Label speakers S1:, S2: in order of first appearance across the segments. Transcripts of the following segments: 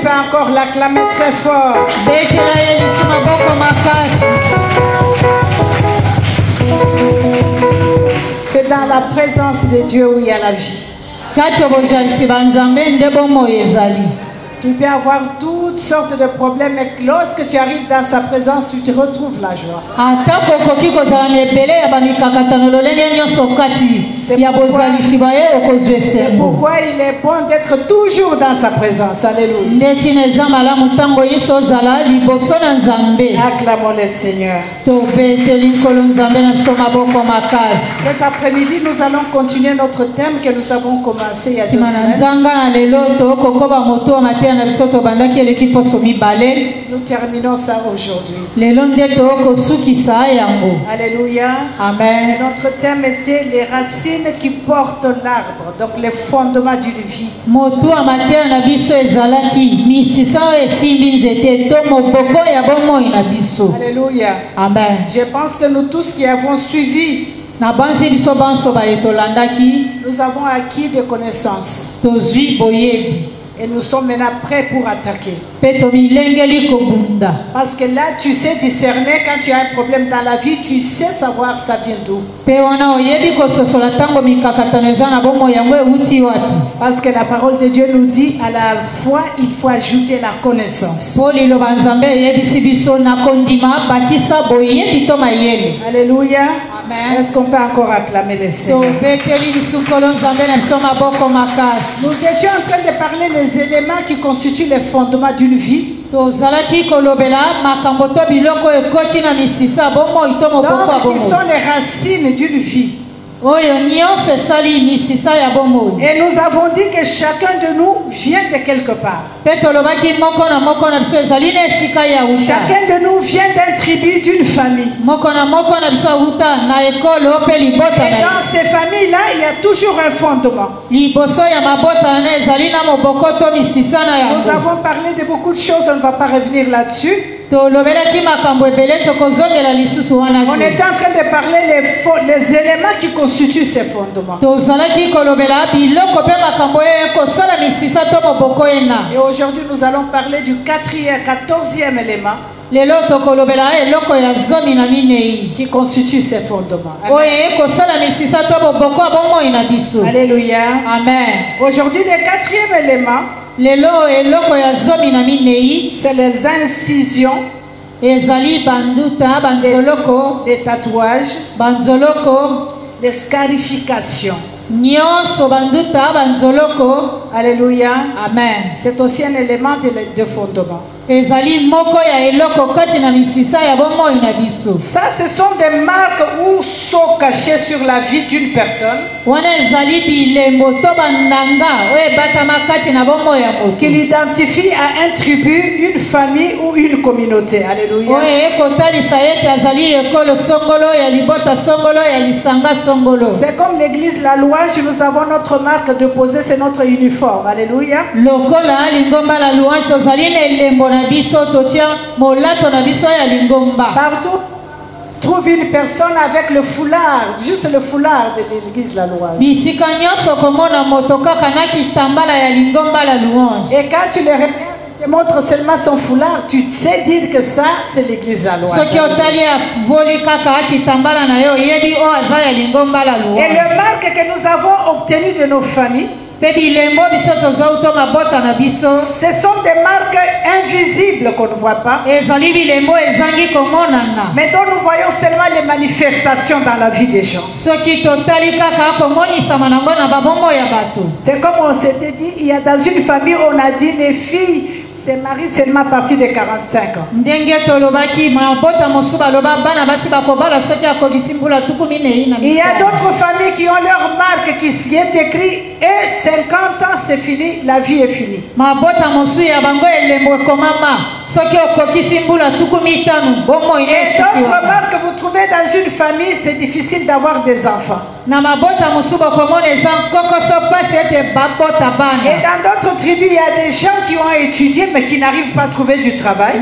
S1: peux encore l'acclamer très fort. C'est dans la présence de Dieu où il y a la vie. Tu peux avoir toutes sortes de problèmes, mais lorsque tu arrives dans sa présence, tu te retrouves la joie. C'est pourquoi il est bon d'être toujours dans sa présence. Alléluia. Acclamons le Seigneur. Cet après-midi, nous allons continuer notre thème que nous avons commencé il y a 2 semaines. Nous terminons ça aujourd'hui. Alléluia.
S2: Amen.
S1: Et notre thème était les racines qui portent l'arbre, donc les fondements d'une vie. Alléluia.
S2: Amen.
S1: Je pense que nous tous qui avons suivi, nous avons acquis des connaissances. Et nous sommes maintenant prêts pour attaquer. Parce que là, tu sais discerner quand tu as un problème dans la vie, tu sais savoir ça vient d'où. Parce que la parole de Dieu nous dit à la foi, il faut ajouter la connaissance. Alléluia.
S2: Amen.
S1: Est-ce qu'on peut encore acclamer les Seigneurs? Nous étions en train de parler des éléments qui constituent les fondements d'une vie. Donc, ils sont les racines d'une vie. Et nous avons dit que chacun de nous vient de quelque part. Chacun de nous vient d'un tribu, d'une famille. Et dans ces familles-là, il y a toujours un fondement. Nous avons parlé de beaucoup de choses, on ne va pas revenir là-dessus. On était en train de parler les éléments qui constituent ces fondements. Et aujourd'hui, nous allons parler du 14e élément qui constitue ces fondements. Amen. Alléluia.
S2: Amen.
S1: Aujourd'hui, le 4e élément, c'est les incisions, des tatouages, des scarifications. Alléluia.
S2: Amen.
S1: C'est aussi un élément de fondement. Ça, ce sont des marques ou sont cachées sur la vie d'une personne qui l'identifie à un tribu, une famille ou une communauté. Alléluia. C'est comme l'église La Louange, nous avons notre marque de poser, c'est notre uniforme. Alléluia. Partout, trouve une personne avec le foulard, juste le foulard de l'église La Louange. Et quand tu le regardes, te montre seulement son foulard, tu sais dire que ça, c'est l'église La Louange. Et le marque que nous avons obtenu de nos familles, ce sont des marques invisibles qu'on ne voit pas, mais dont nous voyons seulement les manifestations dans la vie des gens. C'est comme on s'était dit, il y a dans une famille, on a dit les filles se marient seulement à partir de 45 ans. Il y a d'autres familles qui ont leur marque qui y est écrit et 50 ans c'est fini, la vie est finie. Et d'autres marques que vous trouvez dans une famille, c'est difficile d'avoir des enfants. Et dans d'autres tribus, il y a des gens qui ont étudié mais qui n'arrivent pas à trouver du travail.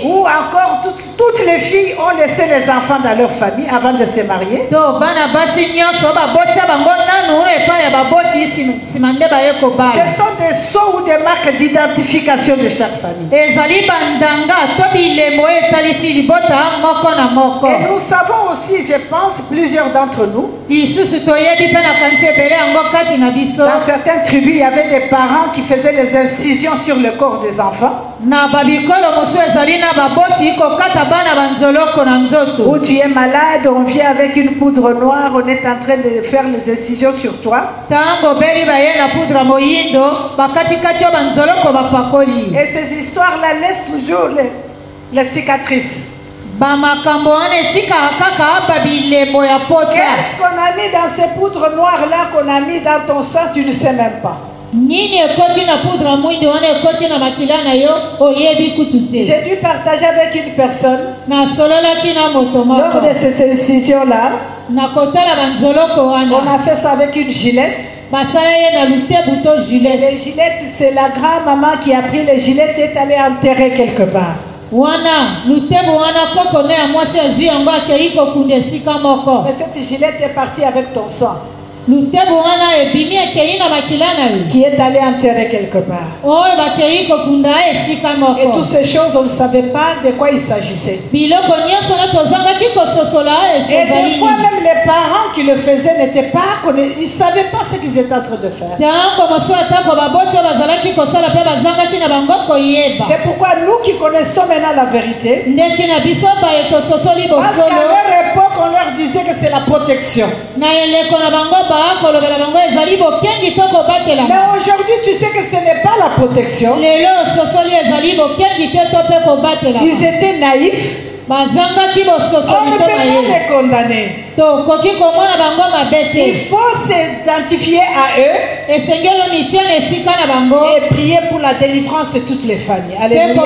S1: Ou encore Toutes les filles ont laissé les enfants dans leur famille avant de se marier. Ce sont des sceaux ou des marques d'identification de chaque famille. Et nous savons aussi, je pense, plusieurs d'entre nous, dans certaines tribus, il y avait des parents qui faisaient des incisions sur le corps des enfants. Où tu es malade, on vient avec une poudre noire, on est en train de faire les incisions sur toi. Et ces histoires-là laissent toujours les cicatrices. Qu'est-ce qu'on a mis dans ces poudres noires-là qu'on a mis dans ton sang, tu ne sais même pas. J'ai dû partager avec une personne lors de ces incisions-là. On a fait ça avec une gilette. Les gilettes, c'est la grand-maman qui a pris les gilettes et est allée enterrer quelque part. Et cette gilette est partie avec ton sang, qui est allé enterrer quelque part. Et toutes ces choses, on ne savait pas de quoi il s'agissait. Et des fois, même les parents qui le faisaient n'étaient pas connus. Ils ne savaient pas ce qu'ils étaient en train de faire. C'est pourquoi nous qui connaissons maintenant la vérité, parce qu'à leur époque, on leur disait que c'est la protection. Mais aujourd'hui, tu sais que ce n'est pas la protection. Ils étaient naïfs. On ne peut pas les condamner. Il faut s'identifier à eux et prier pour la délivrance de toutes les familles. Alléluia.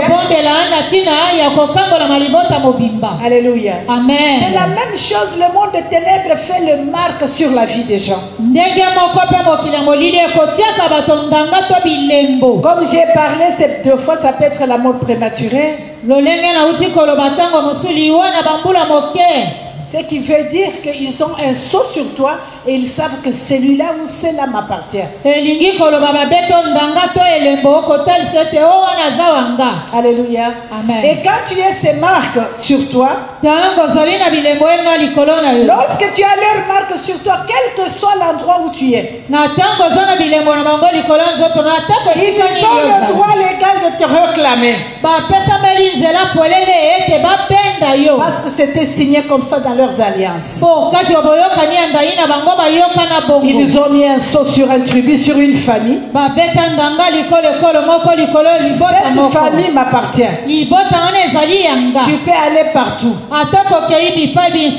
S1: Alléluia. Amen. C'est la même chose. Le monde des ténèbres fait le marque sur la vie des gens. Comme j'ai parlé, deux fois ça peut être la mort prématurée. Ce qui veut dire qu'ils ont un sceau sur toi et ils savent que celui-là ou celle-là m'appartient. Alléluia. Amen. Et quand tu as ces marques sur toi, lorsque tu as leurs marques sur toi, quel que soit l'endroit où tu es, ils ont le droit légal de te réclamer. Parce que c'était signé comme ça dans leurs alliances. Ils ont mis un sceau sur un tribu, sur une famille. Cette famille m'appartient. Tu peux aller partout.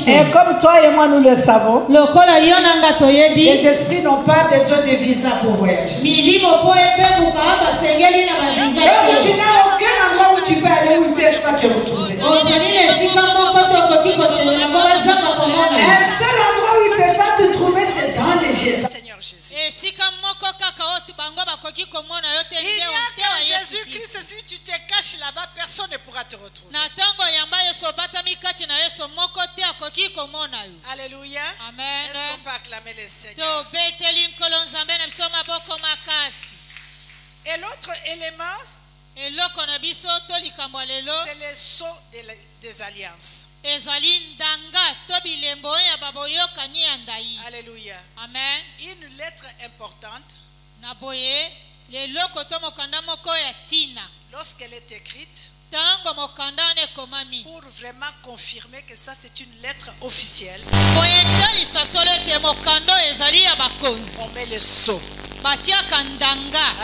S1: Et comme toi et moi nous le savons, les esprits n'ont pas besoin de visa pour voyager. Donc tu n'as aucun endroit où tu peux aller où tu ne peux pas te retrouver. Un seul endroit où il ne peut pas te trouver, c'est dans les Jésus. Seigneur Jésus. Il y a qu'en Jésus-Christ, si tu te caches là-bas, personne ne pourra te retrouver. Alléluia. Amen. Est-ce qu'on peut acclamer le Seigneur? Et l'autre élément, c'est le sceau des alliances. Alléluia. Amen. Une lettre importante, lorsqu'elle est écrite, pour vraiment confirmer que ça c'est une lettre officielle, on met le sceau.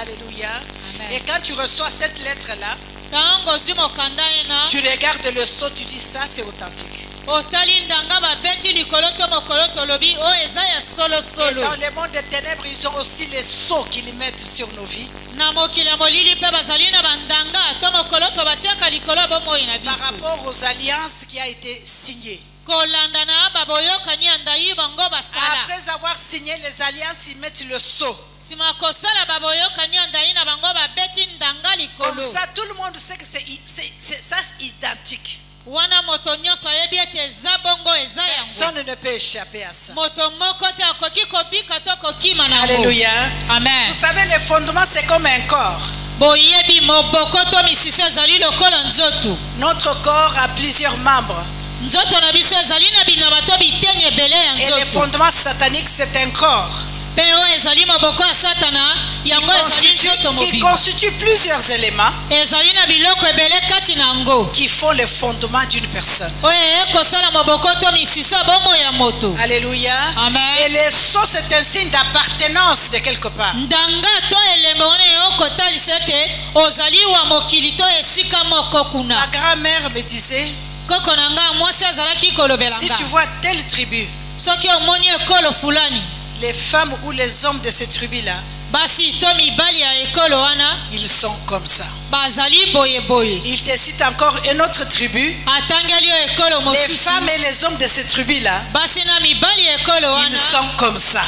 S1: Alléluia. Amen. Et quand tu reçois cette lettre-là, tu regardes le sceau, tu dis ça c'est authentique. Et dans le monde des ténèbres, ils ont aussi les sceaux qu'ils mettent sur nos vies. Par rapport aux alliances qui a été signées. Après avoir signé les alliances, ils mettent le sceau. Comme ça, tout le monde sait que c'est identique.
S2: Personne ne peut échapper à ça. Alléluia.
S1: Amen.
S2: Vous savez, le fondement, c'est comme un corps. Notre corps a plusieurs membres. Et le fondement satanique, c'est un corps qui constitue plusieurs éléments qui font le fondement d'une personne. Alléluia.
S1: Amen.
S2: Et le sceau, c'est un signe d'appartenance de quelque part. Ma grand-mère me disait, si tu vois telle tribu, les femmes ou les hommes de cette tribu-là, ils sont comme ça. Il te cite encore une autre tribu. Les femmes et les hommes de cette tribu-là, ils sont comme ça.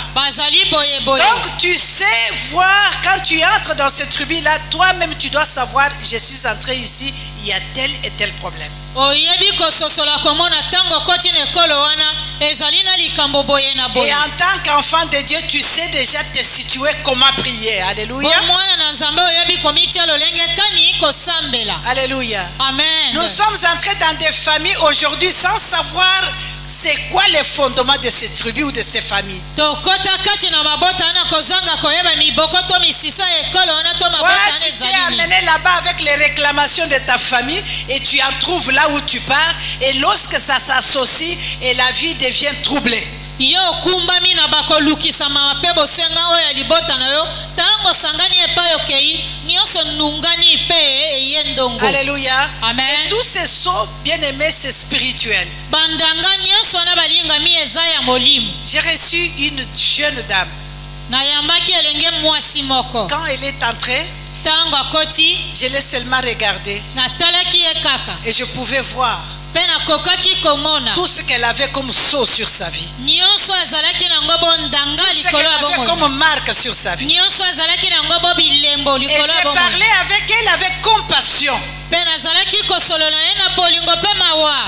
S2: Donc tu sais voir, quand tu entres dans cette tribu-là, toi-même tu dois savoir, je suis entré ici, il y a tel et tel problème. Et en tant qu'enfant de Dieu, tu sais déjà te situer comment prier. Alléluia. Alléluia.
S1: Amen.
S2: Nous sommes entrés dans des familles aujourd'hui sans savoir c'est quoi les fondements de ces tribus ou de ces familles. Toi, tu t'es amené là-bas avec les réclamations de ta famille et tu en trouves là où tu pars, et lorsque ça s'associe et la vie devient troublée. Alléluia.
S1: Amen.
S2: Et tous ces sceaux, bien aimés, c'est spirituel. J'ai reçu une jeune dame. Quand elle est entrée, je l'ai seulement regardée et je pouvais voir tout ce qu'elle avait comme sceau sur sa vie, tout ce qu'elle avait comme marque sur sa vie. Et j'ai parlé avec elle avec compassion,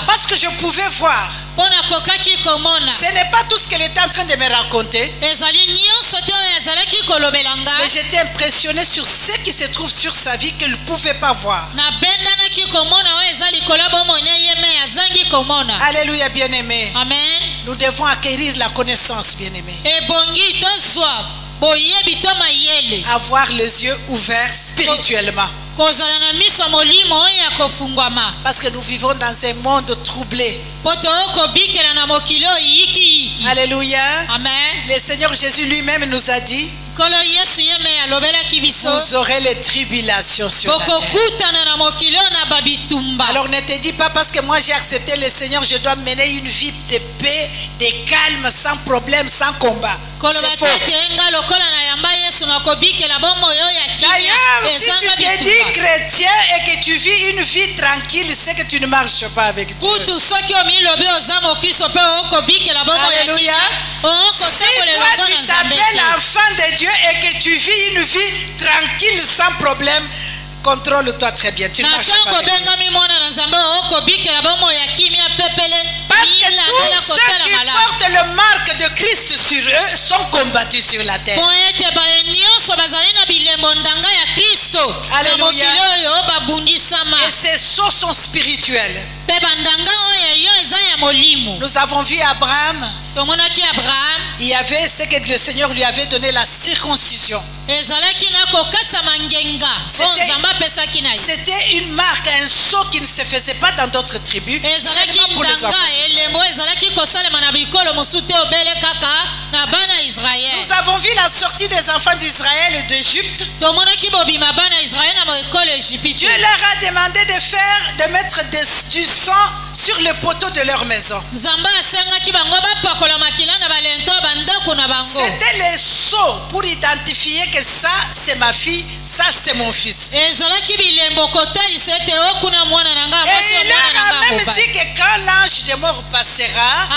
S2: parce que je pouvais voir. Ce n'est pas tout ce qu'elle était en train de me raconter, mais j'étais impressionné sur ce qui se trouve sur sa vie qu'elle ne pouvait pas voir. Alléluia, bien-aimé.
S1: Amen.
S2: Nous devons acquérir la connaissance, bien-aimé. Avoir les yeux ouverts spirituellement. Parce que nous vivons dans un monde troublé. Alléluia.
S1: Amen.
S2: Le Seigneur Jésus lui-même nous a dit, vous aurez les tribulations sur la terre. Alors ne te dis pas parce que moi j'ai accepté le Seigneur, je dois mener une vie de paix, de calme, sans problème, sans combat. C'est faux. D'ailleurs, si tu te dis chrétien et que tu vis une vie tranquille, c'est que tu ne marches pas avec Dieu. Alléluia. Si toi tu t'appelles enfant de Dieu et que tu vis une vie tranquille, sans problème, contrôle-toi très bien. Tu ne marches pas avec Dieu. Parce que tous ceux qui portent le marque de Christ sur eux sont combattus sur la terre. Alléluia. Et ces sceaux sont spirituels. Nous avons vu Abraham. Il y avait ce que le Seigneur lui avait donné, la circoncision. C'était une marque, un sceau qui ne se faisait pas dans d'autres tribus. Seulement pour les enfants. Nous avons vu la sortie des enfants d'Israël et d'Égypte. Dieu leur a demandé de mettre du sang sur le poteau de leur maison. C'était le sceau pour identifier que ça c'est ma fille, ça c'est mon fils. Et il leur a même dit que quand l'ange de mort passera,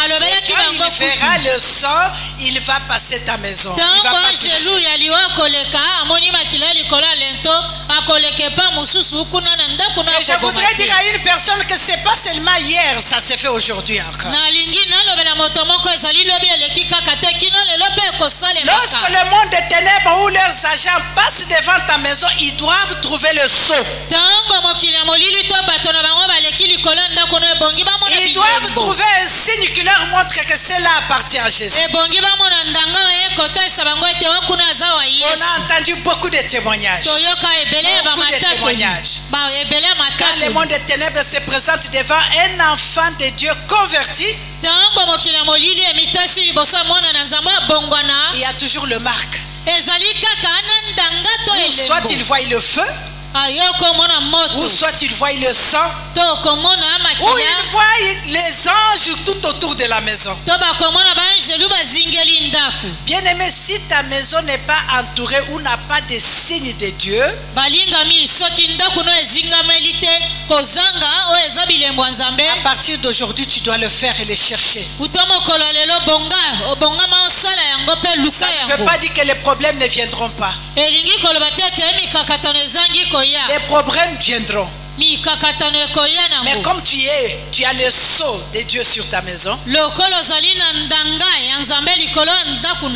S2: quand il verra le sang, il va passer ta maison. Il va pas toucher. Et je voudrais dire à une personne que c'est pas seulement hier hier, ça s'est fait aujourd'hui encore. Lorsque le monde des ténèbres ou leurs agents passent devant ta maison, ils doivent trouver le sceau. Ils doivent trouver un signe qui leur montre que cela appartient à Jésus. On a entendu beaucoup de témoignages. Quand le monde des ténèbres se présente devant un enfant de Dieu converti, il y a toujours le marque. Soit il voit le feu, ou soit il voit le sang, ou il voit les anges tout autour de la maison. Bien aimé, si ta maison n'est pas entourée ou n'a pas de signe de Dieu, à partir d'aujourd'hui tu dois le faire et le chercher. Ça ne veut pas dire que les problèmes ne viendront pas. Les problèmes viendront. Mais comme tu as le sceau de Dieu sur ta maison,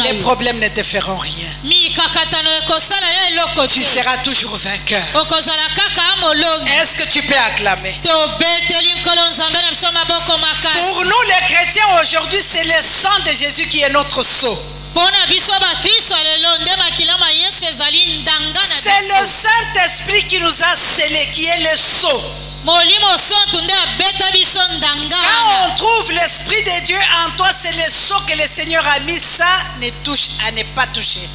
S2: les problèmes ne te feront rien. Tu seras toujours vainqueur. Est-ce que tu peux acclamer? Pour nous les chrétiens aujourd'hui, c'est le sang de Jésus qui est notre sceau. C'est le Saint-Esprit qui nous a scellés, qui est le sceau. Quand on trouve l'Esprit de Dieu en toi, c'est le sceau que le Seigneur a mis. Ça ne touche à ne pas toucher.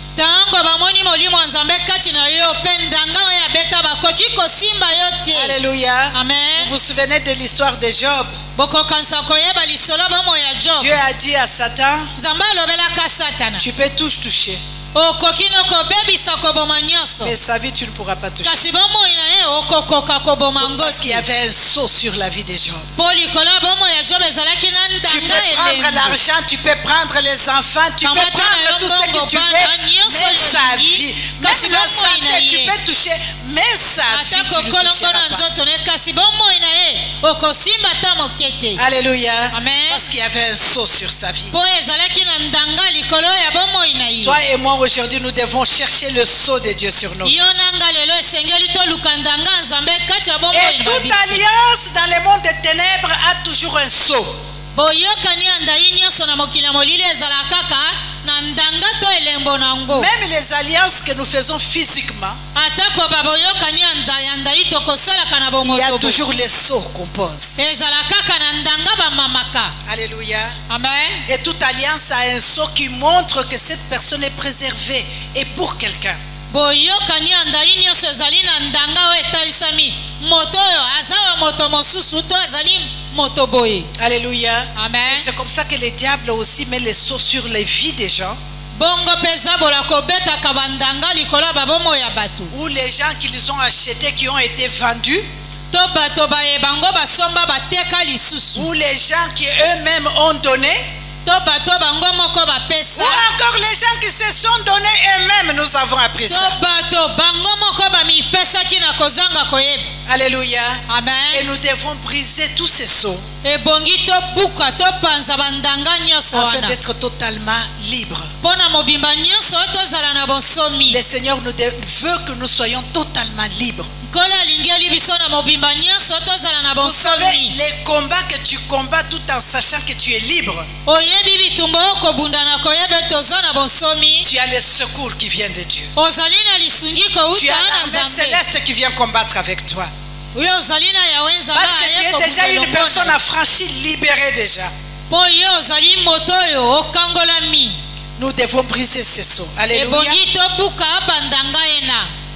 S2: Alléluia.
S1: Amen.
S2: Vous vous souvenez de l'histoire de Job? Dieu a dit à Satan, tu peux tout toucher, mais sa vie tu ne pourras pas toucher. Parce qu'il y avait un sceau sur la vie de Job. Tu peux prendre l'argent, tu peux prendre les enfants, tu peux prendre tout ce que tu veux, mais sa vie, même la santé tu peux toucher, mais sa vie tu ne toucheras pas. Alléluia.
S1: Amen.
S2: Parce qu'il y avait un sceau sur sa vie. Toi et moi aujourd'hui nous devons chercher le sceau de Dieu sur nous. Et toute alliance dans le monde des ténèbres a toujours un sceau. Même les alliances que nous faisons physiquement, il y a toujours les sceaux qu'on pose. Alléluia.
S1: Amen.
S2: Et toute alliance a un sceau qui montre que cette personne est préservée et pour quelqu'un. Alléluia.
S1: Amen.
S2: C'est comme ça que le diable aussi met les sceaux sur les vies des gens. Ou les gens qu'ils ont achetés, qui ont été vendus. Ou les gens qui eux-mêmes ont donné. Ou encore les gens qui se sont donnés eux-mêmes, nous avons appris ça. Alléluia.
S1: Amen.
S2: Et nous devons briser tous ces sceaux afin d'être totalement libres. Le Seigneur nous veut que nous soyons totalement libres. Vous savez, les combats que tu combats tout en sachant que tu es libre, tu as le secours qui vient de Dieu. Tu as l'armée céleste qui vient combattre avec toi. Parce que tu es déjà une personne affranchie, libérée déjà. Nous devons briser ces sceaux. Alléluia.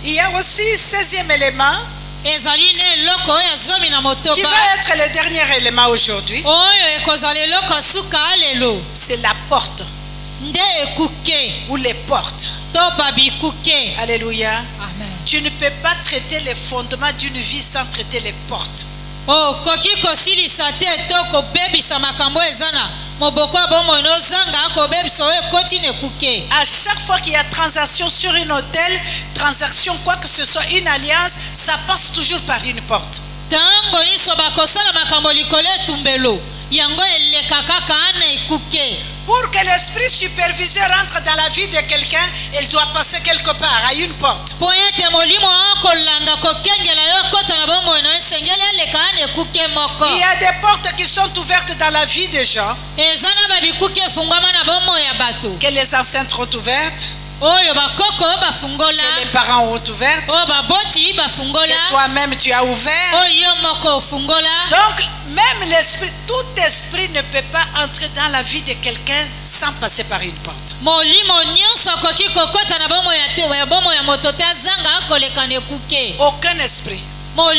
S2: Il y a aussi 16e élément qui va être le dernier élément aujourd'hui. C'est la porte ou les portes. Alléluia.
S1: Amen.
S2: Tu ne peux pas traiter les fondements d'une vie sans traiter les portes.
S1: À
S2: chaque fois qu'il y a transaction sur une hôtel, transaction quoi que ce soit, une alliance, ça passe toujours par une porte.
S1: tango iso bakosala makambo likolo etumbelo yango elekaka kana ekuke.
S2: Pour que l'esprit superviseur entre dans la vie de quelqu'un, il doit passer quelque part, à une porte.
S1: Il
S2: y a des portes qui sont ouvertes dans la vie des gens, que les enceintes ont ouvertes, que les parents ont ouvertes, que toi-même tu as ouvert. Donc, même l'esprit, tout esprit ne peut pas entrer dans la vie de quelqu'un sans passer par une porte. Aucun esprit ne peut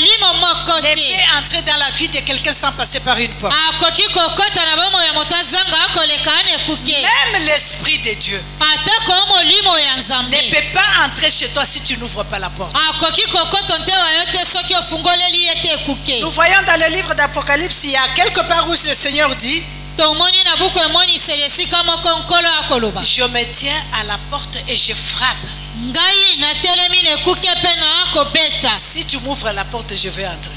S2: entrer dans la vie de quelqu'un sans passer par une porte. Même l'esprit de Dieu ne peut pas entrer chez toi si tu n'ouvres pas la porte. Nous voyons dans le livre d'Apocalypse, il y a quelque part où le Seigneur dit: je me tiens à la porte et je frappe. Si tu m'ouvres la porte, je vais entrer.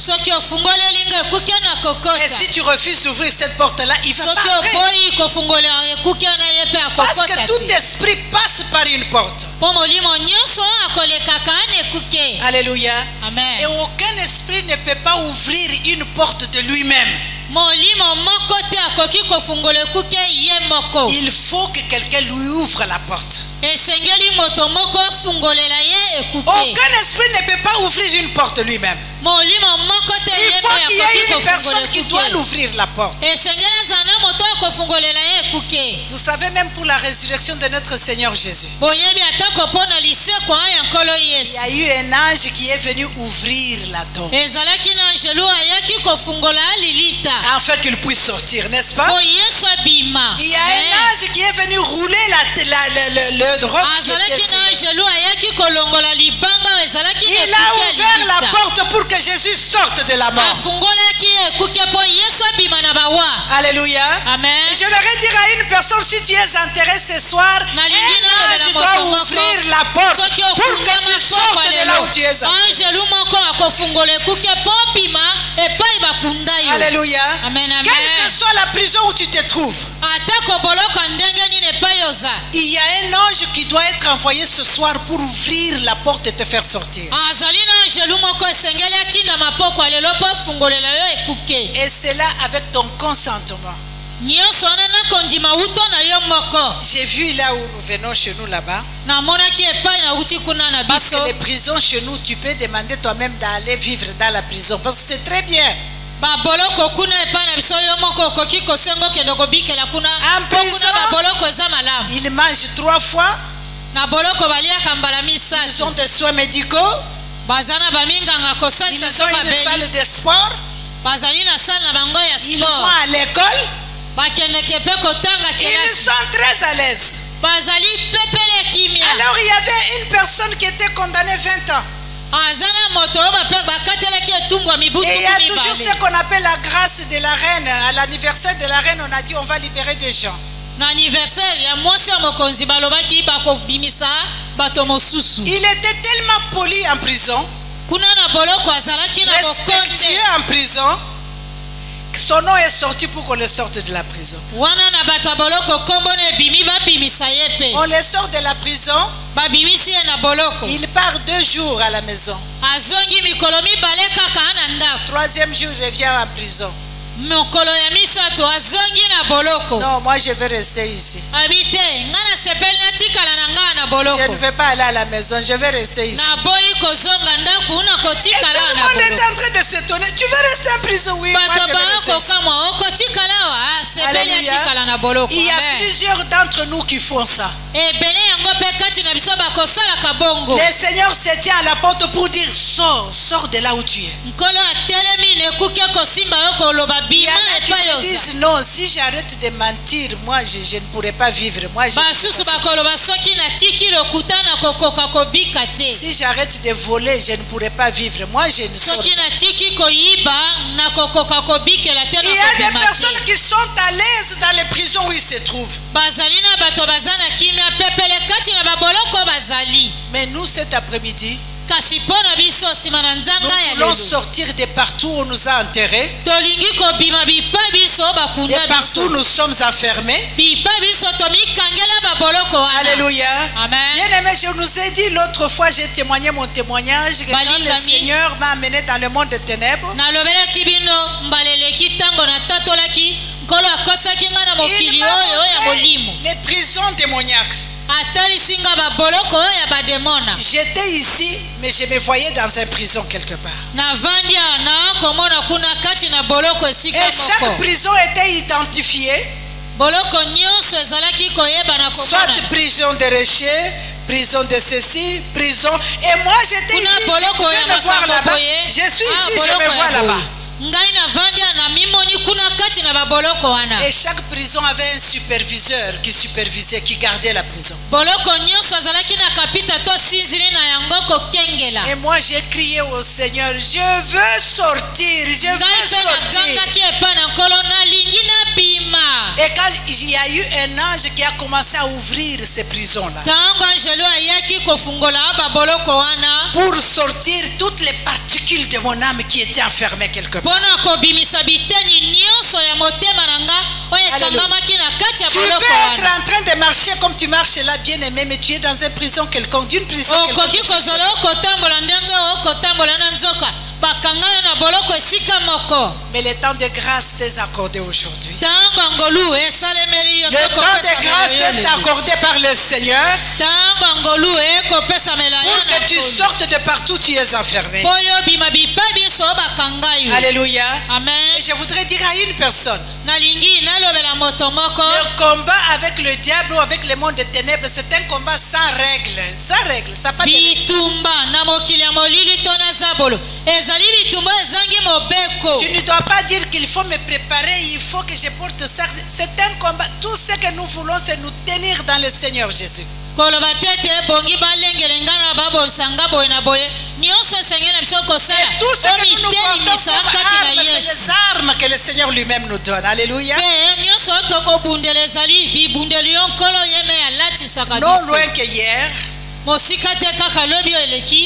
S2: Et si tu refuses d'ouvrir cette porte-là, il va pas entrer. Parce que tout esprit passe par une porte. Alléluia.
S1: Amen.
S2: Et aucun esprit ne peut pas ouvrir une porte de lui-même. Il faut que quelqu'un lui ouvre la porte. Aucun esprit ne peut pas ouvrir une porte lui-même. Il faut qu'il y ait une personne qui doit l'ouvrir la porte. Vous savez, même pour la résurrection de notre Seigneur Jésus, il y a eu un ange qui est venu ouvrir la tombe afin qu'il puisse sortir, n'est-ce pas? Il y a un ange qui est venu rouler le drap. Il a ouvert la porte pour que Jésus sorte de la mort. Alléluia.
S1: Amen.
S2: Je voudrais dire à une personne, si tu es intéressé ce soir, un ange doit ouvrir la porte pour que tu sortes de là où tu es. Alléluia.
S1: Amen, amen.
S2: Quelle que soit la prison où tu te trouves, il y a un ange qui doit être envoyé ce soir pour ouvrir la porte et te faire sortir. Et c'est là avec ton consentement. J'ai vu là où nous venons chez nous là-bas. Parce que les prisons chez nous, tu peux demander toi-même d'aller vivre dans la prison. Parce que c'est très bien. En prison, ils mangent 3 fois. Ils ont des soins médicaux. Ils ont une salle de sport. Ils vont à l'école. Ils sont très à l'aise. Alors il y avait une personne qui était condamnée 20 ans. Et il y a toujours ce qu'on appelle la grâce de la reine. À l'anniversaire de la reine, on a dit on va libérer des gens. Il était tellement poli en prison, respectueux en prison, que son nom est sorti pour qu'on le sorte de la prison. On le sort de la prison. Il part 2 jours à la maison. 3e jour, il revient en prison. Non, moi je vais rester ici. Je ne vais pas aller à la maison, je vais rester ici. Et tout le monde est en train de s'étonner. Tu veux rester en prison? Oui, moi je vais rester ici. Alléluia. Il y a plusieurs d'entre nous qui font ça. Le Seigneur se tient à la porte pour dire: sors de là où tu es. Il y en a qui se disent: non, si j'arrête de mentir, moi je ne pourrai pas vivre. Moi, si j'arrête de voler, je ne pourrai pas vivre. Moi je ne saurais. Il y a des personnes qui sont à l'aise dans les prisons où ils se trouvent. Mais nous cet après-midi, Nous voulons sortir de partout où on nous a enterrés. De partout nous sommes enfermés. Alléluia. Bien-aimé, je nous ai dit l'autre fois, j'ai témoigné mon témoignage que quand le Seigneur m'a amené dans le monde des ténèbres, il m'a les prisons démoniaques. J'étais ici, mais je me voyais dans une prison quelque part. Et chaque prison était identifiée. Soit prison de rejet, prison de ceci, prison. Et moi j'étais ici, je pouvais me voir là-bas. Je suis ici, je me vois là-bas. Et chaque prison avait un superviseur qui supervisait, qui gardait la prison. Et moi j'ai crié au Seigneur, je veux sortir, je veux sortir. Et quand il y a eu un ange qui a commencé à ouvrir ces prisons-là, pour sortir toutes les particules de mon âme qui étaient enfermées quelque part. Tu peux être en train de marcher comme tu marches là, bien aimé, mais tu es dans une prison quelconque, d'une prison quelconque. Mais le temps de grâce t'est accordé aujourd'hui. Le temps de grâce t'est accordé par le Seigneur pour que tu sortes de partout où tu es enfermé. Alléluia. Amen. Et je voudrais dire à une personne, le combat avec le diable ou avec le monde des ténèbres, c'est un combat sans règles. Sans règles, ça n'a pas de règles. Tu ne dois pas dire qu'il faut me préparer, il faut que je porte ça. C'est un combat. Tout ce que nous voulons, c'est nous tenir dans le Seigneur Jésus. Et tout ce que nous portons comme armes, c'est les armes que le Seigneur lui-même nous donne. Alléluia. Non loin que hier,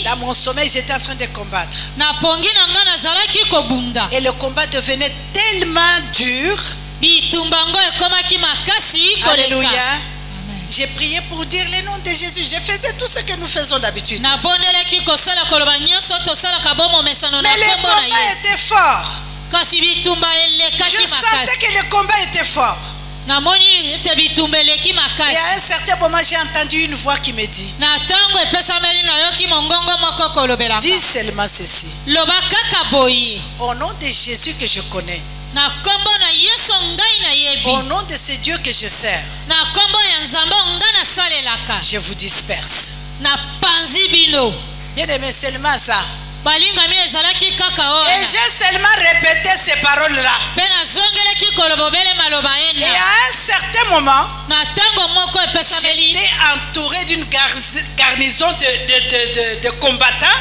S2: dans mon sommeil, j'étais en train de combattre. Et le combat devenait tellement dur. Alléluia. J'ai prié pour dire le nom de Jésus. Je faisais tout ce que nous faisons d'habitude. Mais le combat était fort. Je sentais que le combat était fort. Et à un certain moment, j'ai entendu une voix qui me dit, dis seulement ceci. Au nom de Jésus que je connais, au nom de ce Dieu que je sers, je vous disperse. Bien aimé, seulement ça. Et j'ai seulement répété ces paroles-là. Et à un certain moment, j'étais entouré d'une garnison de combattants.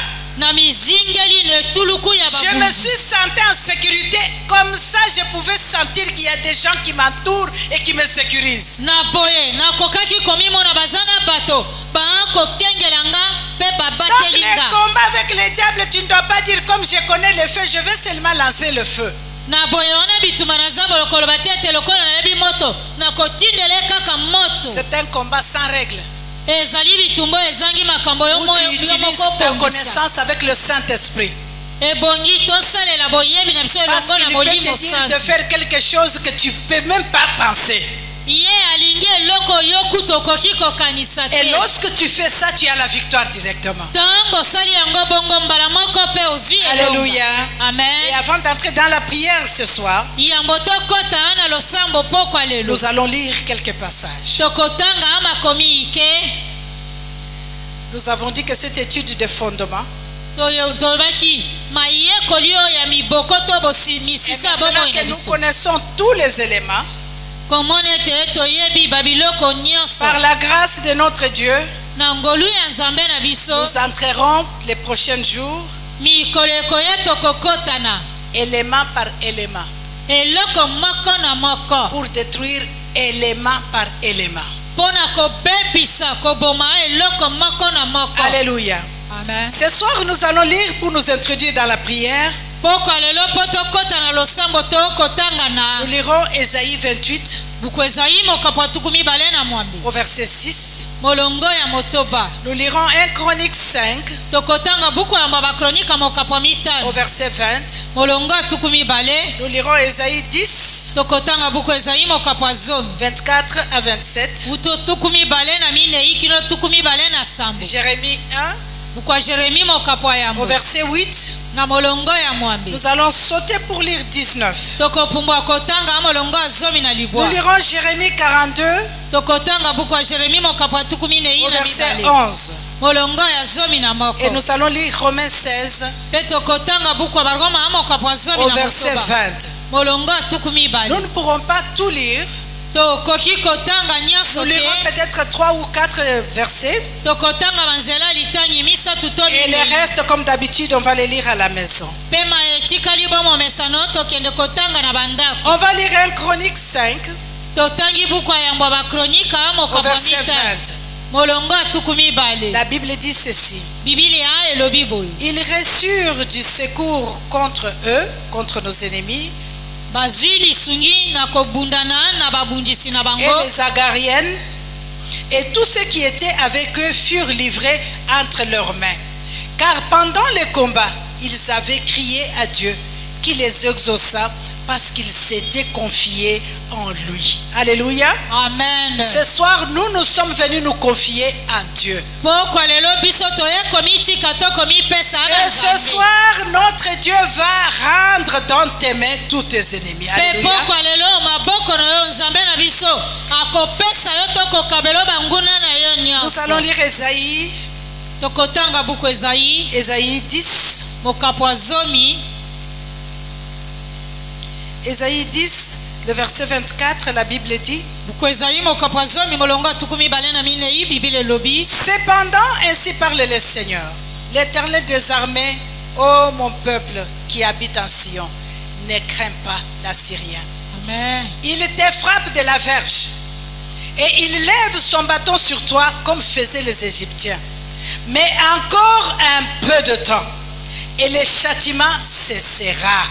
S2: Je me suis senti en sécurité. Comme ça, je pouvais sentir qu'il y a des gens qui m'entourent et qui me sécurisent. Dans les combats avec les diables, tu ne dois pas dire comme je connais le feu, je vais seulement lancer le feu. C'est un combat sans règles. Où tu utilises ta connaissance avec le Saint-Esprit. Parce qu'il peut te dire de faire quelque chose que tu ne peux même pas penser. Et lorsque tu fais ça, tu as la victoire directement. Alléluia. Amen. Et avant d'entrer dans la prière ce soir, nous allons lire quelques passages. Nous avons dit que cette étude de fondement, et maintenant que nous connaissons tous les éléments, par la grâce de notre Dieu, nous entrerons les prochains jours élément par élément pour détruire élément par élément. Alléluia. Amen. Ce soir, nous allons lire pour nous introduire dans la prière. Nous lirons Ésaïe 28 au verset 6. Nous lirons 1 Chronique 5 au verset 20. Nous lirons Ésaïe 10 24 à 27. Jérémie 1 au verset 8. Nous allons sauter pour lire 19. Nous lirons Jérémie 42 au verset 11. Et nous allons lire Romains 16 au verset 20. Nous ne pourrons pas tout lire. Nous lirons peut-être 3 ou 4 versets. Et les restes, comme d'habitude, on va les lire à la maison. On va lire 1 Chronique 5 au verset 20. La Bible dit ceci. Ils reçurent du secours contre eux, contre nos ennemis, et les Agariennes, et tous ceux qui étaient avec eux furent livrés entre leurs mains. Car pendant les combats, ils avaient crié à Dieu, qui les exauça parce qu'ils s'étaient confiés en lui. Alléluia.
S1: Amen.
S2: Ce soir, nous sommes venus nous confier en Dieu. Et ce soir, notre Dieu va rendre dans tes mains tous tes ennemis. Alléluia. Nous allons lire Ésaïe 10. Ésaïe 10, le verset 24, la Bible dit: Cependant, ainsi parle le Seigneur, l'Éternel des armées, ô mon peuple qui habite en Sion, ne crains pas l'Assyrien.
S1: Amen.
S2: Il te frappe de la verge et il lève son bâton sur toi comme faisaient les Égyptiens. Mais encore un peu de temps et le châtiment cessera.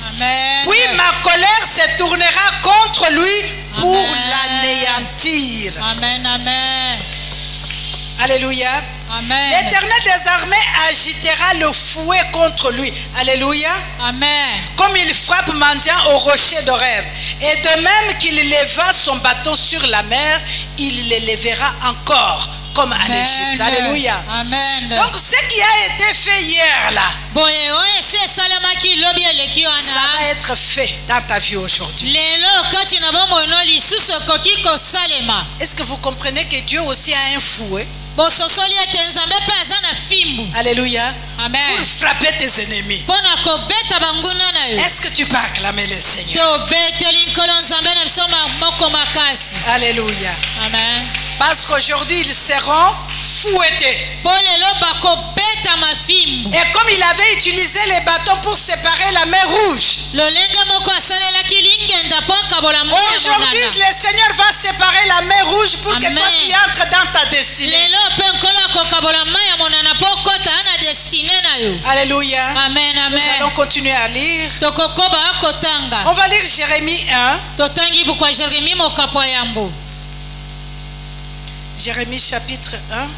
S1: Amen.
S2: Puis ma colère se tournera contre lui pour l'anéantir.
S1: Amen, amen.
S2: Alléluia.
S1: Amen.
S2: L'Éternel des armées agitera le fouet contre lui. Alléluia.
S1: Amen.
S2: Comme il frappe mendiant au rocher d'Horeb. Et de même qu'il leva son bâton sur la mer, il le lèvera encore comme à l'Égypte. Alléluia.
S1: Amen.
S2: Donc ce qui a été fait hier là, ça va être fait dans ta vie aujourd'hui. Est-ce que vous comprenez que Dieu aussi a un fouet? Alléluia.
S1: Amen.
S2: Pour frapper tes ennemis. Est-ce que tu peux acclamer le Seigneur? Alléluia.
S1: Amen.
S2: Parce qu'aujourd'hui ils seront fouettés. Et comme il avait utilisé les bâtons pour séparer la mer Rouge, aujourd'hui le Seigneur va séparer la mer Rouge pour que toi tu entres dans ta destinée. Alléluia.
S1: Amen, amen.
S2: Nous allons continuer à lire. On va lire Jérémie 1. Jérémie chapitre 1.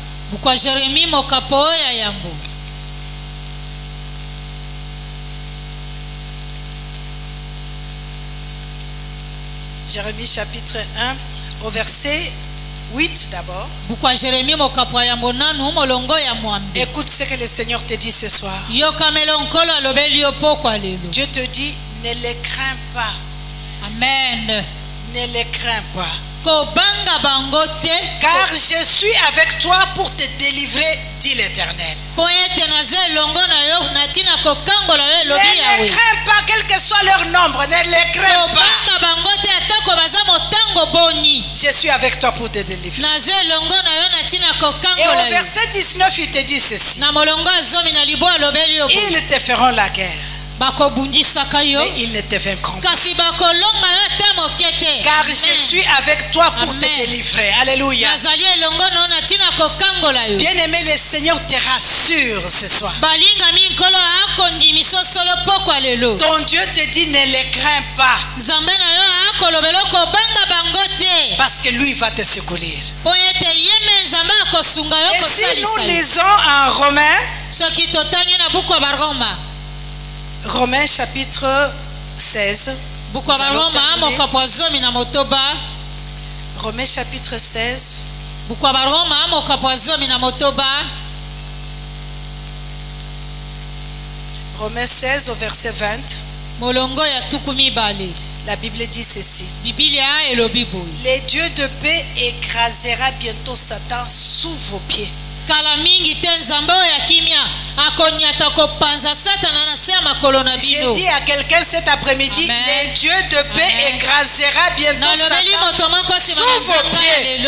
S2: Jérémie chapitre 1 au verset 8 d'abord. Écoute ce que le Seigneur te dit ce soir. Dieu te dit, ne les crains pas.
S1: Amen.
S2: Ne les crains pas. Car je suis avec toi pour te délivrer, dit l'Éternel. Ne les crains pas, quel que soit leur nombre, ne les crains pas. Je suis avec toi pour te délivrer. Et au verset 19, il te dit ceci: ils te feront la guerre. mais ils ne te vaincront pas. Car je suis avec toi pour te délivrer. Alléluia. Bien-aimé, le Seigneur te rassure ce soir. Ton Dieu te dit ne les crains pas. Parce que lui va te secourir. Et si nous lisons en Romains chapitre 16. Romains chapitre 16. Romains 16 au verset 20. La Bible dit ceci. Le Dieu de paix écrasera bientôt Satan sous vos pieds. J'ai dit à quelqu'un cet après-midi, le Dieu de paix écrasera bientôt Satan sous vos pieds.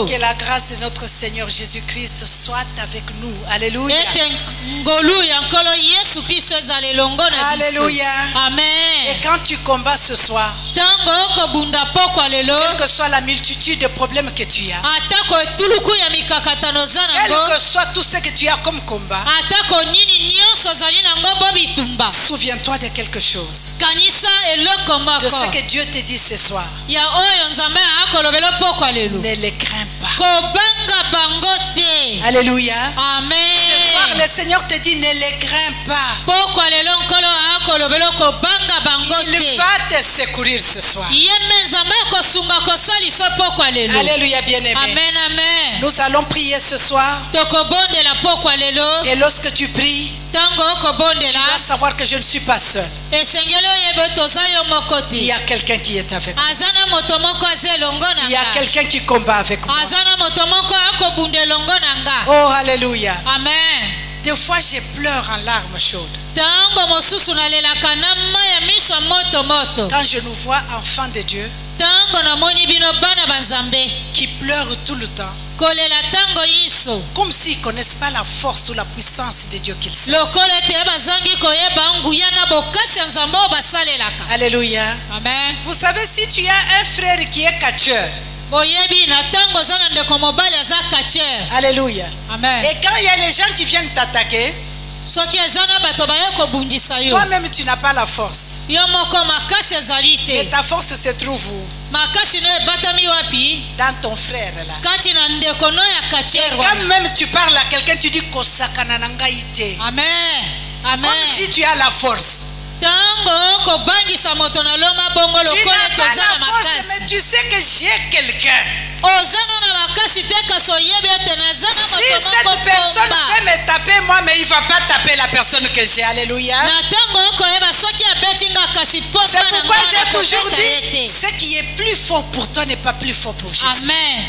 S2: Que la grâce de notre Seigneur Jésus-Christ soit avec nous. Alléluia. Alléluia.
S1: Amen.
S2: Et quand tu combats ce soir, quelle que soit la multitude de problèmes que tu as, quel que soit tout ce que tu as comme combat, souviens-toi de quelque chose, de ce que Dieu te dit ce soir. Ne les crains pas. Alléluia.
S1: Amen.
S2: Ce soir, le Seigneur te dit ne les crains pas. Il va te secourir ce soir. Alléluia, bien-aimé.
S1: Amen, amen.
S2: Nous allons prier ce soir. Et lorsque tu pries, tu dois savoir que je ne suis pas seul. Il y a quelqu'un qui est avec moi. Il y a quelqu'un qui combat avec moi. Oh, alléluia.
S1: Amen.
S2: Des fois, je pleure en larmes chaudes. Quand je nous vois enfants de Dieu qui pleurent tout le temps, comme s'ils ne connaissent pas la force ou la puissance de Dieu qu'ils sont. Alléluia.
S1: Amen.
S2: Vous savez, si tu as un frère qui est catcheur, alléluia.
S1: Amen.
S2: Et quand il y a les gens qui viennent t'attaquer, toi-même tu n'as pas la force. Et ta force se trouve où? Dans ton frère là. Et quand même tu parles à quelqu'un, tu dis
S1: Amen. Amen.
S2: Comme si tu as la force. Tu n'as pas la force, mais tu sais que j'ai quelqu'un. Si cette personne peut me taper moi, mais il ne va pas taper la personne que j'ai. Alléluia. C'est pourquoi j'ai toujours dit, ce qui est plus fort pour toi n'est pas plus fort pour Jésus.
S1: Amen.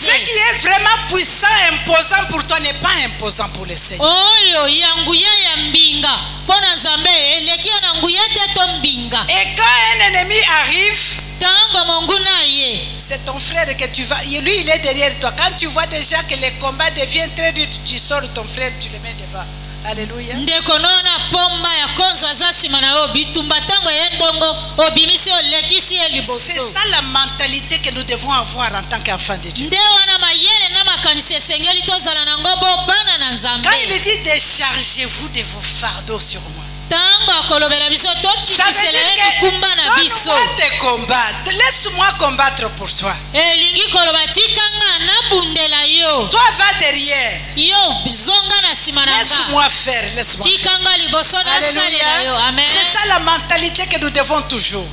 S2: Ce qui est vraiment puissant, imposant pour toi n'est pas imposant pour le Seigneur. Et quand un ennemi arrive, c'est ton frère que tu vas. Lui, il est derrière toi. Quand tu vois déjà que le combat devient très dur, tu sors ton frère, tu le mets devant. Alléluia. C'est ça la mentalité que nous devons avoir en tant qu'enfants de Dieu. Quand il dit déchargez-vous de vos fardeaux sur moi, ça veut dire que donne-moi tes combats. Laisse-moi combattre pour toi. Toi va derrière. Laisse-moi faire. Laisse-moi faire. Alléluia. C'est ça la mentalité que nous devons toujours.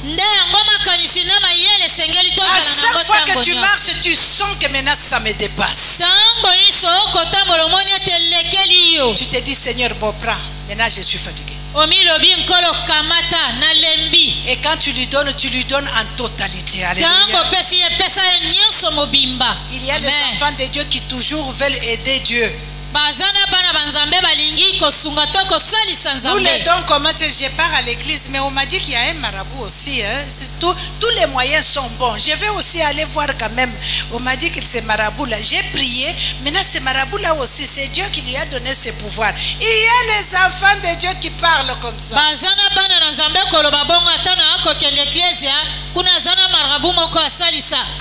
S2: À chaque fois que tu marches, tu sens que maintenant ça me dépasse. Tu te dis Seigneur, bon prends. Maintenant je suis fatigué. Et quand tu lui donnes en totalité. Alléluia. Il y a des enfants de Dieu qui toujours veulent aider Dieu. Nous les dons comme je pars à l'église, mais on m'a dit qu'il y a un marabout aussi. Hein. Tous les moyens sont bons. Je vais aussi aller voir quand même. On m'a dit que ce marabout-là, j'ai prié. Maintenant, ce marabout-là aussi, c'est Dieu qui lui a donné ses pouvoirs. Il y a les enfants de Dieu qui parlent comme ça.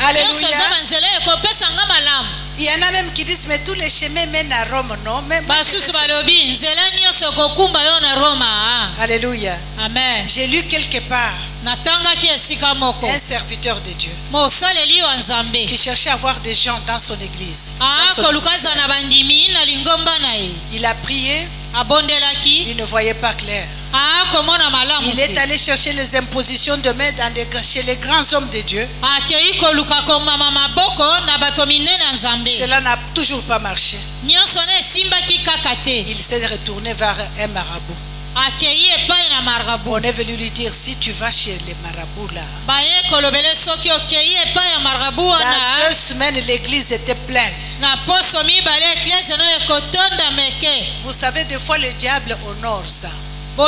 S2: Alléluia. Il y en a même qui disent, mais tous les chemins mènent à Rome, non? Mais alléluia. Amen. J'ai lu quelque part un serviteur de Dieu qui cherchait à voir des gens dans son église. Il a prié. Il ne voyait pas clair. Il est allé chercher les impositions de main chez les grands hommes de Dieu. Cela n'a toujours pas marché. Il s'est retourné vers un marabout. On est venu lui dire, si tu vas chez les marabouts là, dans 2 semaines l'église était pleine. Vous savez, des fois le diable honore ça. Mais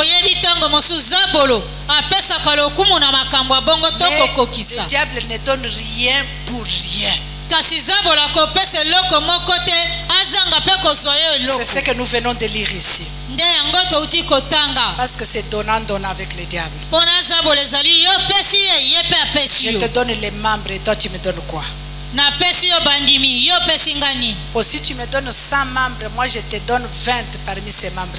S2: le diable ne donne rien pour rien. C'est ce que nous venons de lire ici. Parce que c'est donnant avec le diable. Je te donne les membres et toi tu me donnes quoi? Si tu me donnes 100 membres, moi je te donne 20 parmi ces membres.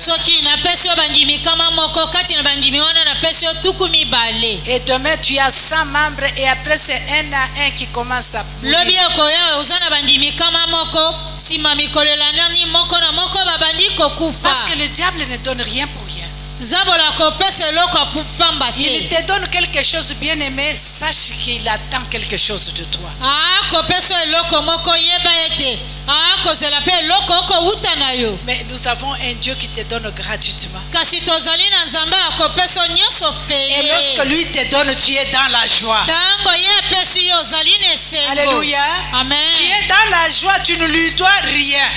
S2: Et demain tu as 100 membres et après c'est un à un qui commence à mourir. Parce que le diable ne donne rien pour rien. Il te donne quelque chose, bien aimé, sache qu'il attend quelque chose de toi. Mais nous avons un Dieu qui te donne gratuitement. Et lorsque lui te donne, tu es dans la joie. Alléluia. Amen. Tu es dans la joie, tu ne lui dois rien.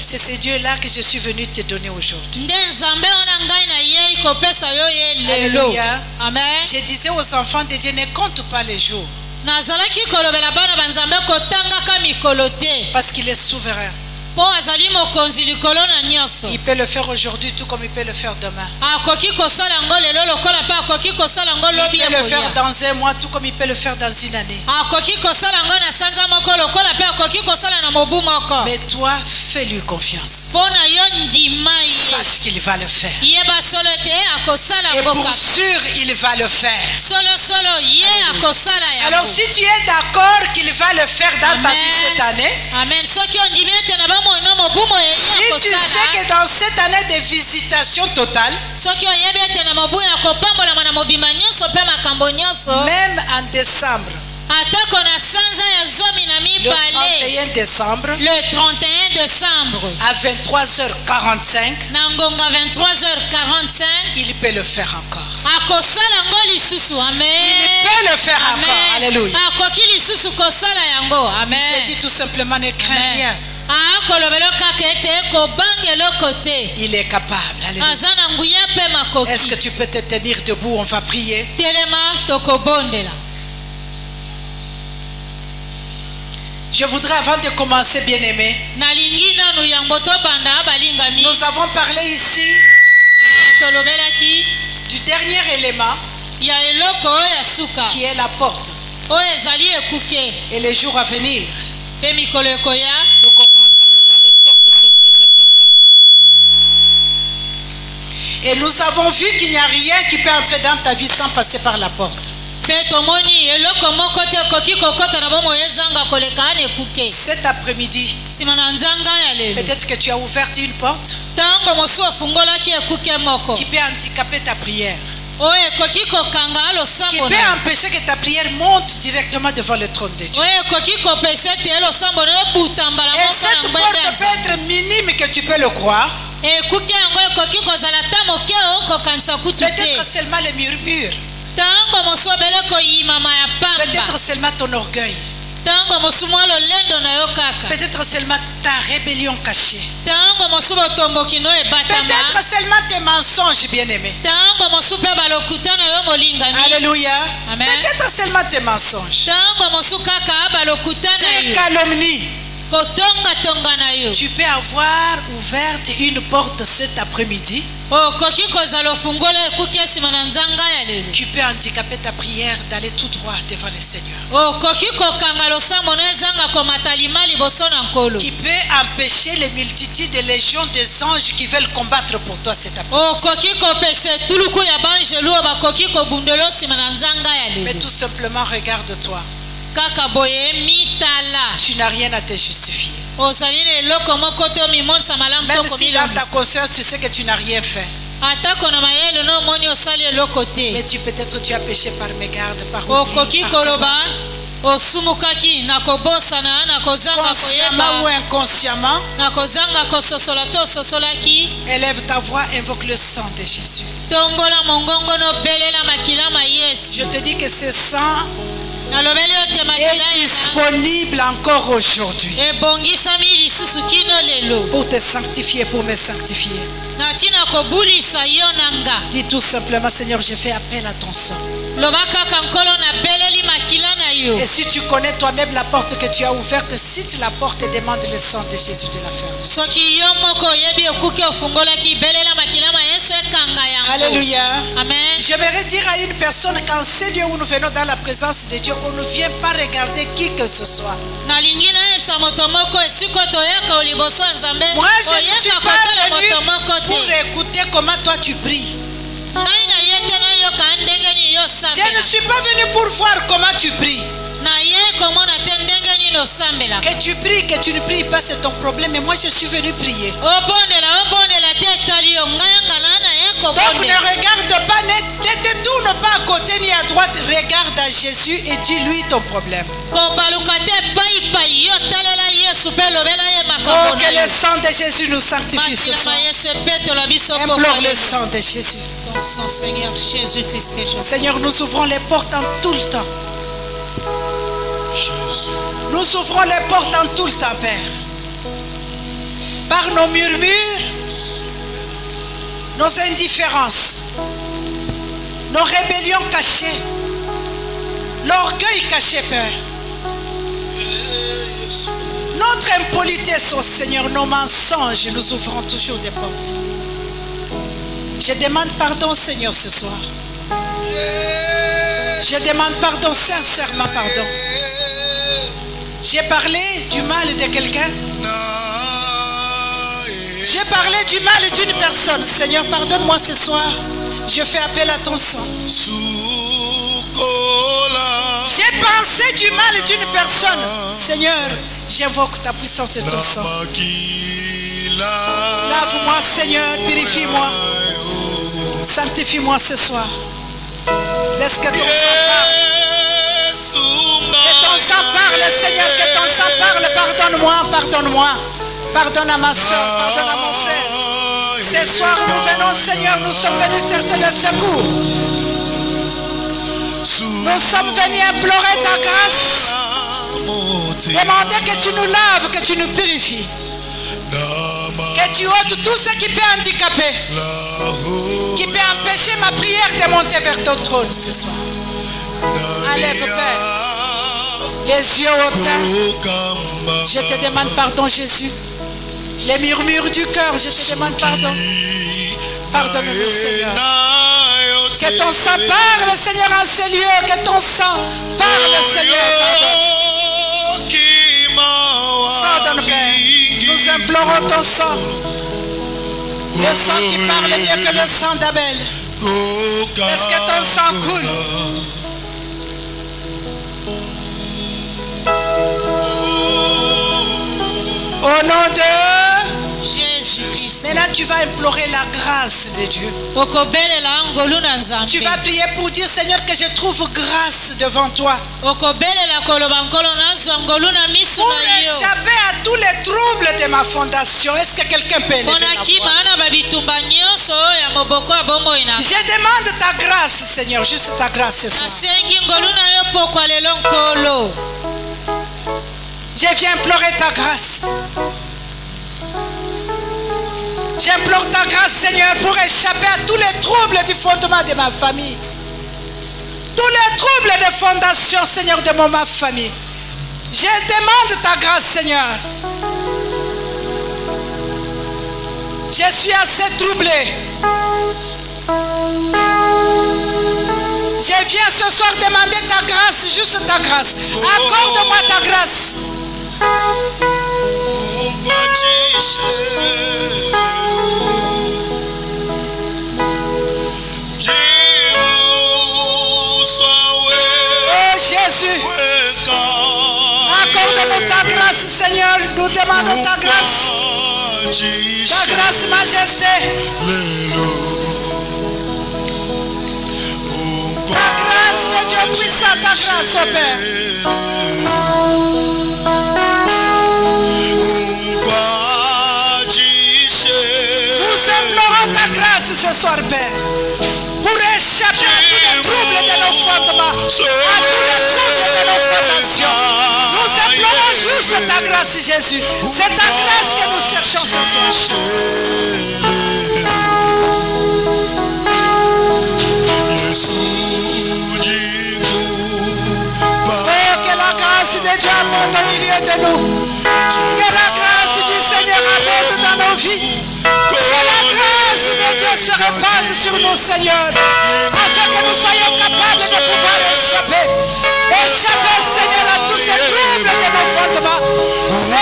S2: C'est ce Dieu-là que je suis venu te donner aujourd'hui. Alléluia. Amen. Je disais aux enfants de Dieu, ne compte pas les jours. Parce qu'il est souverain. Il peut le faire aujourd'hui tout comme il peut le faire demain. Il peut le faire dans un mois tout comme il peut le faire dans une année. Mais toi, fais-lui confiance. Sache qu'il va le faire. Et pour sûr, il va le faire. Alors si tu es d'accord qu'il va le faire dans ta vie cette année, si tu sais que dans cette année de visitation totale, même en décembre, le 31 décembre, à 23h45, il peut le faire encore. Il peut le faire encore. Alléluia. Il te dit tout simplement, ne crains rien. Il est capable. Alléluia. Est-ce que tu peux te tenir debout? On va prier. Je voudrais, avant de commencer, bien aimé, nous avons parlé ici du dernier élément qui est la porte. Et les jours à venir, nous comprendrons que les portes sont très importantes. Et nous avons vu qu'il n'y a rien qui peut entrer dans ta vie sans passer par la porte. Cet après-midi, peut-être que tu as ouvert une porte qui peut handicaper ta prière, qui peut empêcher que ta prière monte directement devant le trône de Dieu. Et cette porte peut être minime que tu peux le croire. Peut-être seulement le murmure. Peut-être seulement ton orgueil. Peut-être seulement ta rébellion cachée. Peut-être seulement tes mensonges, bien-aimés. Alléluia. Peut-être seulement tes mensonges. Tes calomnies. Tu peux avoir ouverte une porte cet après-midi. Tu peux handicaper ta prière d'aller tout droit devant le Seigneur. Qui peut empêcher les multitudes et les légions des anges qui veulent combattre pour toi cet après-midi. Mais tout simplement regarde-toi. Tu n'as rien à te justifier. Même si dans ta conscience tu sais que tu n'as rien fait. Mais peut-être tu as péché par mégarde, par oubli, consciemment ou inconsciemment. Élève ta voix, invoque le sang de Jésus. Je te dis que ce sang est disponible encore aujourd'hui pour te sanctifier, pour me sanctifier. Dis tout simplement, Seigneur, je fais appel à ton sang. Et si tu connais toi-même la porte que tu as ouverte, cite la porte et demande le sang de Jésus de la fermer. Alléluia. Amen. J'aimerais dire à une personne qu'en ce lieu où nous venons dans la présence de Dieu, on ne vient pas regarder qui que ce soit. Moi, je ne suis pas venu pour écouter comment toi tu pries. Je ne suis pas venu pour voir comment tu pries. Que tu pries, que tu ne pries pas, c'est ton problème. Mais moi, je suis venu prier. Donc ne regarde pas, ne te détourne pas à côté ni à droite. Regarde à Jésus et dis-lui ton problème. Oh, que le sang de Jésus nous sanctifie ce soir. Implore le sang de Jésus. Seigneur, nous ouvrons les portes en tout le temps. Nous ouvrons les portes en tout le temps, Père. Par nos murmures, nos indifférences, nos rébellions cachées, l'orgueil caché, Père, notre impolitesse au Seigneur, nos mensonges, nous ouvrons toujours des portes. Je demande pardon, Seigneur, ce soir. Je demande pardon, sincèrement pardon. J'ai parlé du mal de quelqu'un. J'ai parlé du mal d'une personne. Seigneur, pardonne-moi ce soir. Je fais appel à ton sang. J'ai pensé du mal d'une personne. Seigneur, j'invoque ta puissance de ton sang. Lave-moi, Seigneur, purifie-moi. Sanctifie-moi ce soir. Laisse que ton sang parle. Que ton sang parle, Seigneur, que ton sang parle. Pardonne-moi, pardonne-moi. Pardonne à ma soeur, pardonne à mon frère. Ce soir, nous venons, Seigneur, nous sommes venus chercher le secours. Nous sommes venus implorer ta grâce. Demander que tu nous laves, que tu nous purifies. Que tu ôtes tout ce qui peut handicaper, qui peut empêcher ma prière de monter vers ton trône ce soir. Enlève, Père, les yeux hautains. Je te demande pardon, Jésus. Les murmures du cœur, je te demande pardon. Pardonne-nous, Seigneur. Que ton sang parle, Seigneur, en ces lieux. Que ton sang parle, Seigneur. Pardonne, Père. Nous implorons ton sang. Le sang qui parle mieux que le sang d'Abel. Est-ce que ton sang coule? Au nom de Jésus-Christ. Maintenant, tu vas implorer la grâce de Dieu. Tu vas prier pour dire, Seigneur, que je trouve grâce devant toi. Pour échapper à tous les troubles de ma fondation. Est-ce que quelqu'un peut lever la voix? Je demande ta grâce, Seigneur, juste ta grâce ce soir. Je viens implorer ta grâce. J'implore ta grâce, Seigneur, pour échapper à tous les troubles du fondement de ma famille. Tous les troubles de fondation, Seigneur, de ma famille. Je demande ta grâce, Seigneur. Je suis assez troublé. Je viens ce soir demander ta grâce, juste ta grâce. Accorde-moi ta grâce. Oh Jésus, accorde-nous ta grâce, Seigneur. Nous demandons ta grâce. Ta grâce, majesté. Ta grâce, que Dieu puissant, ta grâce, oh Père. Nous implorons ta grâce ce soir, Père, pour échapper à tous les troubles de nos fondements, à tous les troubles de nos fondations. Nous implorons juste ta grâce, Jésus. C'est ta grâce que nous cherchons ce soir. Au milieu de nous, que la grâce du Seigneur abonde dans nos vies, que la grâce de Dieu se répande sur nous, Seigneur, afin que nous soyons capables de pouvoir échapper, Seigneur, à tous ces troubles de nos fondements,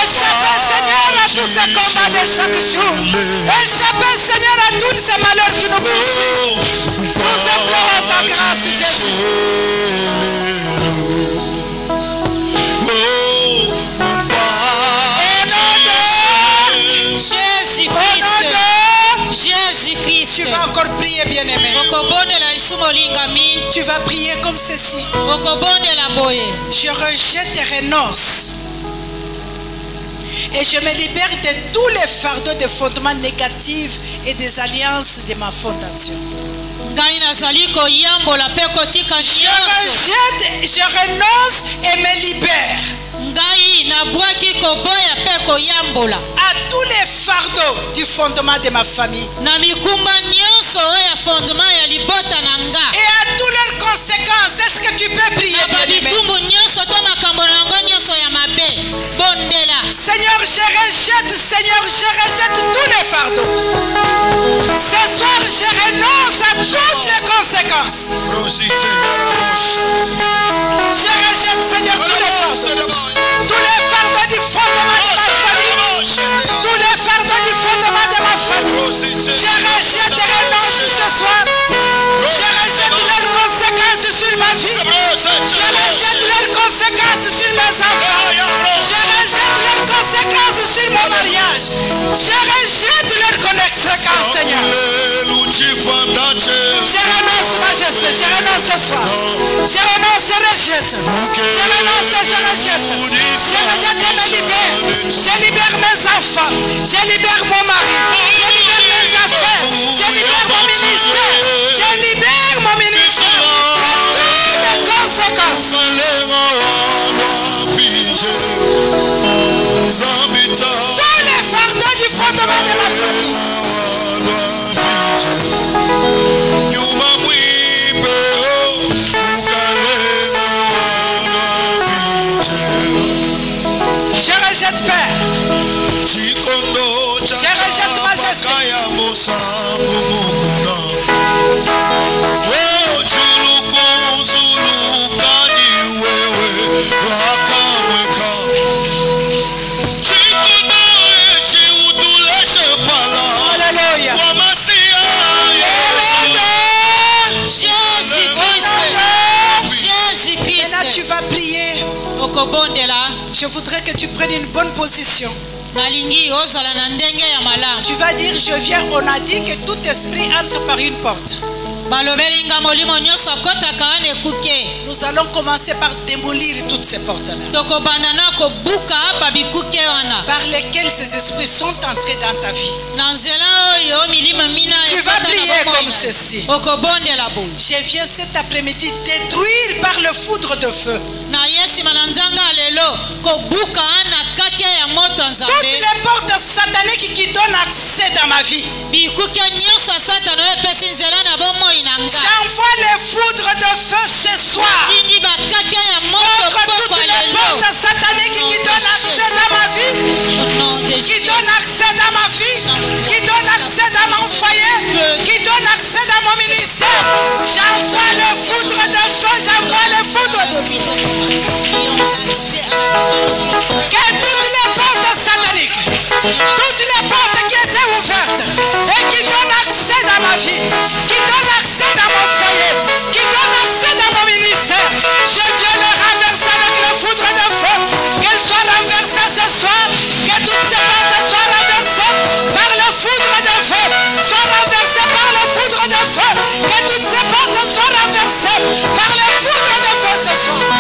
S2: échapper, Seigneur, à tous ces combats de chaque jour, échapper, Seigneur, à tous ces malheurs qui nous poursuivent. Nous implorons ta grâce, Jésus. Tu vas encore prier, bien-aimé. Tu vas prier comme ceci. Je rejette et renonce. Et je me libère de tous les fardeaux de fondements négatifs et des alliances de ma fondation. Je rejette, je renonce et me libère à tous les fardeaux du fondement de ma famille et à toutes leurs conséquences. Est-ce que tu peux prier, bien-aimé? Seigneur, je rejette tous les fardeaux. Ce soir, je renonce à toutes les conséquences. Je rejette, Seigneur, tous les fardeaux du fondement de ma famille. Tous les fardeaux du fondement de ma famille. Je rejette et renonce ce soir. Je rejette leurs conséquences sur ma vie. Je rejette leurs conséquences sur mes enfants. Je rejette leurs conséquences sur mon mariage. Je rejette leurs conséquences, Seigneur. Je renonce, majesté. Je renonce ce soir. Je renonce et rejette. Je renonce et je rejette. Je rejette et me libère. Je libère mes enfants. Je libère mon mari. Je libère mes affaires. Je libère mon ministère. Je libère mon ministère. De toutes les conséquences. Tous les fardeaux du fondement de ma famille. Je rejette, Père. Je rejette, majesté. Alléluia. Jésus-Christ. Là, tu vas prier. Je voudrais que tu prennes une bonne position. Tu vas dire, je viens, on a dit que tout esprit entre par une porte. Nous Nous allons commencer par démolir toutes ces portes-là. Par lesquelles ces esprits sont entrés dans ta vie. Tu vas prier comme ceci. Je viens cet après-midi détruire par le foudre de feu toutes les portes sataniques qui donnent accès dans ma vie. J'envoie les foudres de feu ce soir contre toutes les portes sataniques qui donnent accès dans ma vie, qui donnent accès dans ma vie, qui donnent accès dans mon foyer, qui donnent accès dans mon ministère. J'envoie le foudre de feu, j'envoie le foudre de feu. Que toutes les portes sataniques, toutes les portes qui étaient ouvertes et qui donnent accès dans ma vie, qui donnent accès dans mon foyer, qui donnent accès dans mon ministère, je viens le renverser avec le foudre de feu. Qu'elles soient renversées ce soir, que toutes ces portes soient renversées par le foudre de feu, soient renversées par le foudre de feu, que toutes ces portes soient renversées par le foudre de feu ce soir.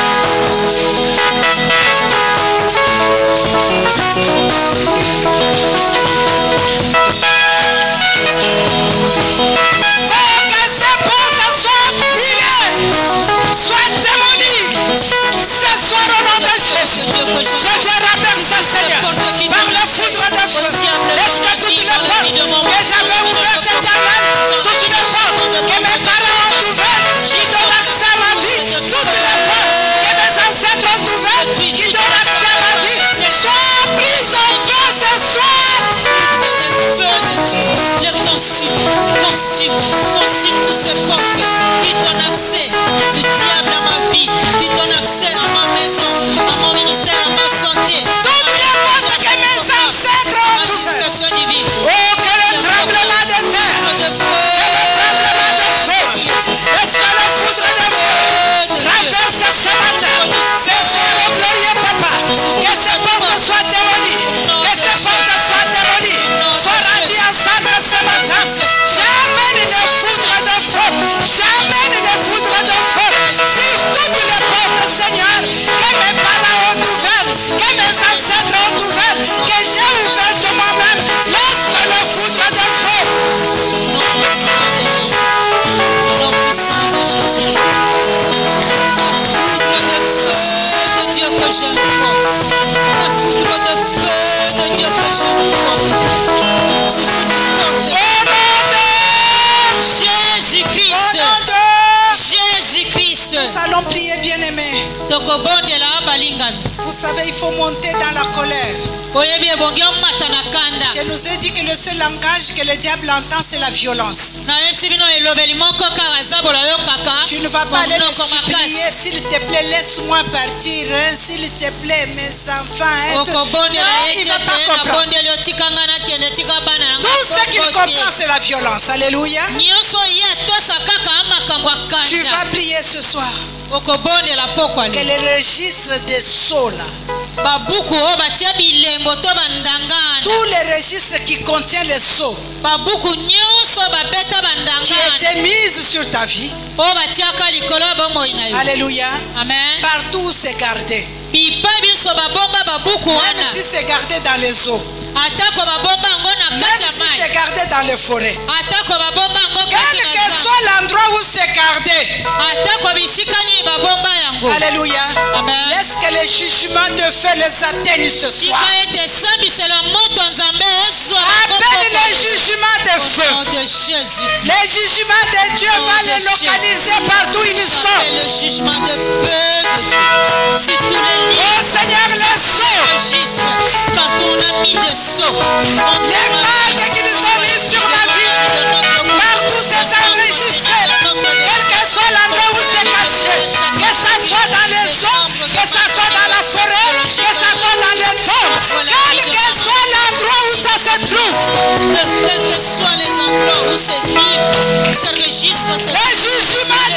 S2: Vous savez, il faut monter dans la colère. Je nous ai dit que le seul langage que le diable entend, c'est la violence. Tu ne vas pas aller le supplier, s'il te plaît, laisse-moi partir, hein, s'il te plaît, mes enfants. Hein, non, il ne va pas comprendre. Tout ce qu'il comprend, c'est la violence. Alléluia. Tu vas prier ce soir. Que les registres des sceaux là, tous les registres qui contiennent les sceaux qui étaient mises sur ta vie, alléluia, amen, partout où c'est gardé, même si c'est gardé dans les eaux, même si c'est gardé dans les forêts, quel que soit l'endroit où c'est gardé, alléluia, amen, laisse que les jugements de feu les atteignent ce soir. Appelle les jugements de feu. Les jugements de Dieu vont les localiser partout où ils sont. Le jugement de feu de Dieu. Oh Seigneur, le sceau. Partout on a mis le sceau. Les marques qu'ils ont mis sur ma vie. Partout c'est enregistré. Quel que soit l'endroit où c'est caché. Que ça soit dans les eaux, que ça soit dans la forêt, que ça soit dans les tombes. Quel que soit l'endroit où ça se trouve. Quels que soient les endroits où se vivent, ce registre, les jugements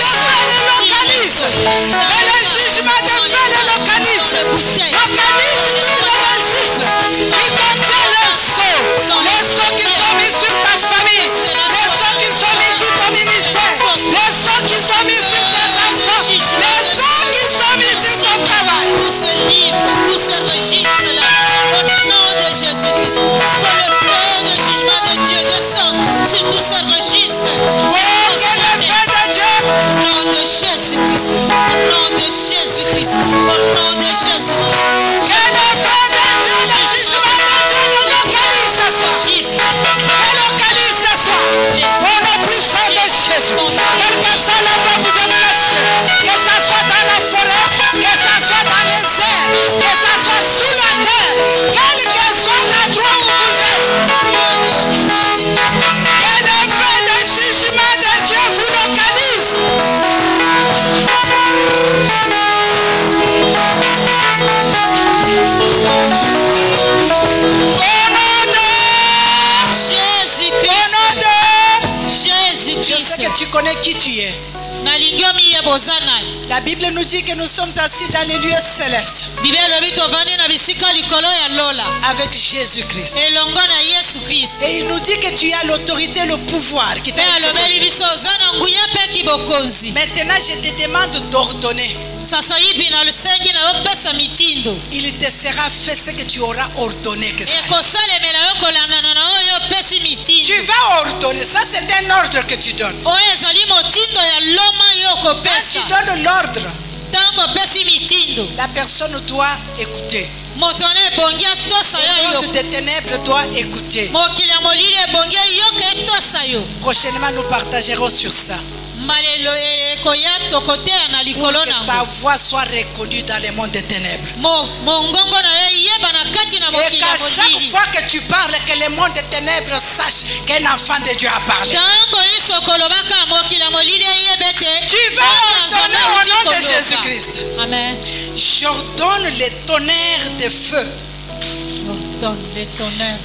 S2: La Bible nous dit que nous sommes assis dans les lieux célestes avec Jésus-Christ. Et il nous dit que tu as l'autorité, le pouvoir qui t'a été donné. Maintenant, je te demande d'ordonner. Il te sera fait ce que tu auras ordonné que ça. Tu vas ordonner. Ça, c'est un ordre que tu donnes. Quand tu donnes l'ordre, la personne doit écouter. Le monde des ténèbres doit écouter. Prochainement, nous partagerons sur ça. Pour que ta voix soit reconnue dans le monde des ténèbres. Et qu'à chaque fois que tu parles, que le monde des ténèbres sache qu'un enfant de Dieu a parlé. Tu vas ordonner au nom de Jésus-Christ. Amen. J'ordonne les tonnerres de feu.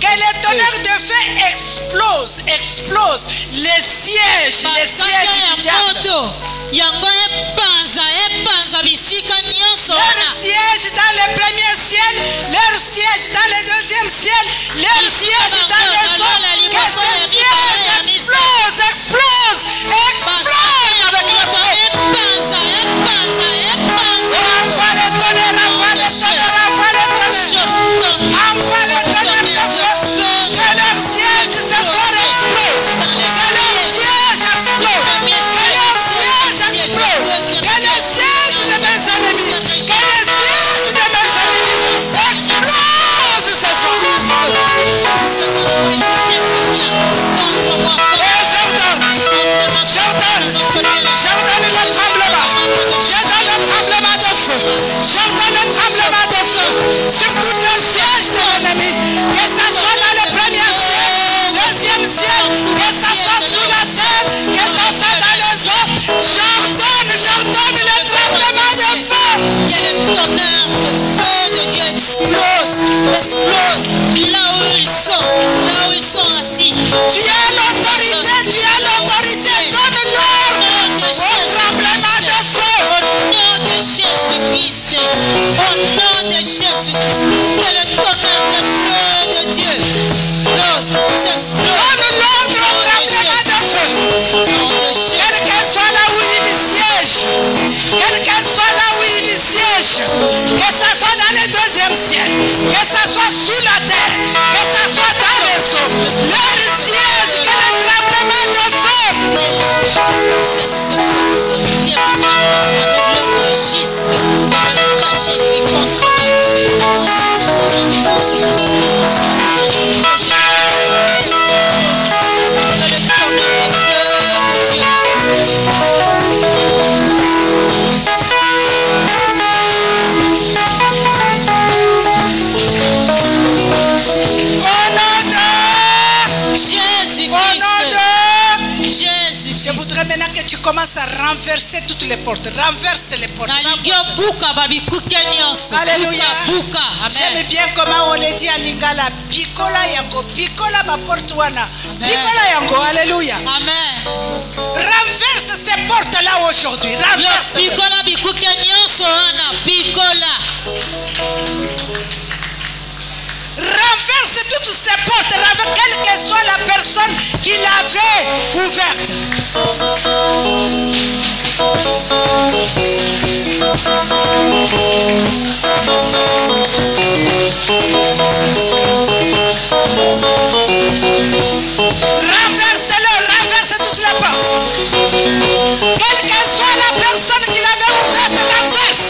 S2: Que les tonnerres de feu explosent les sièges du diable. Leur siège dans le premier ciel, leur siège dans le deuxième ciel, leur siège dans les autres. Que ces sièges explosent avec le feu. Envoie les tonnerres, envoie les tonnerres, envoie les tonnerres. Envoie les tonnerres de feu. Que leur siège ce soir explose. Que leur siège explose. Que leur siège explose. Que le siège de mes ennemis. Que le siège de mes ennemis explose ce soir. J'ordonne le tremblement. J'ordonne le tremblement de feu. J'ordonne le tremblement de feu sur tout le siège de l'ennemi. Que ça soit dans le premier ciel, deuxième ciel, que ça soit sous la terre, que ça soit dans les eaux. J'ordonne le tremblement de feu. Que le tonnerre de feu de Dieu explose là où ils sont assis. Tu as l'autorité, donne l'ordre au tremblement de feu. Au nom de Jésus-Christ, que le tonnerre de feu de Dieu s'explose. Donne l'ordre au tremblement de feu. Quel que soit là où il siège, que ça soit dans le deuxième ciel, que ça soit sous la terre, que ça soit dans les eaux, leur siège, que le tremblement de feu. C'est ce que nous avons dit avec le registre, le cachet qui contre commence à renverser toutes les portes. Renverse les portes. Alléluia. J'aime bien comment on le dit en lingala. Pikola yango. Pikola ma porte wana. Pikola yango. Alléluia. Amen. Renverse ces portes là aujourd'hui. Renverse. Pikola bikuke nyonso wana. Pikola. Renverse toutes ces portes, quelle que soit la personne qui l'avait ouverte. Renverse-le, renverse toutes les portes. Quelle que soit la personne qui l'avait ouverte, renverse.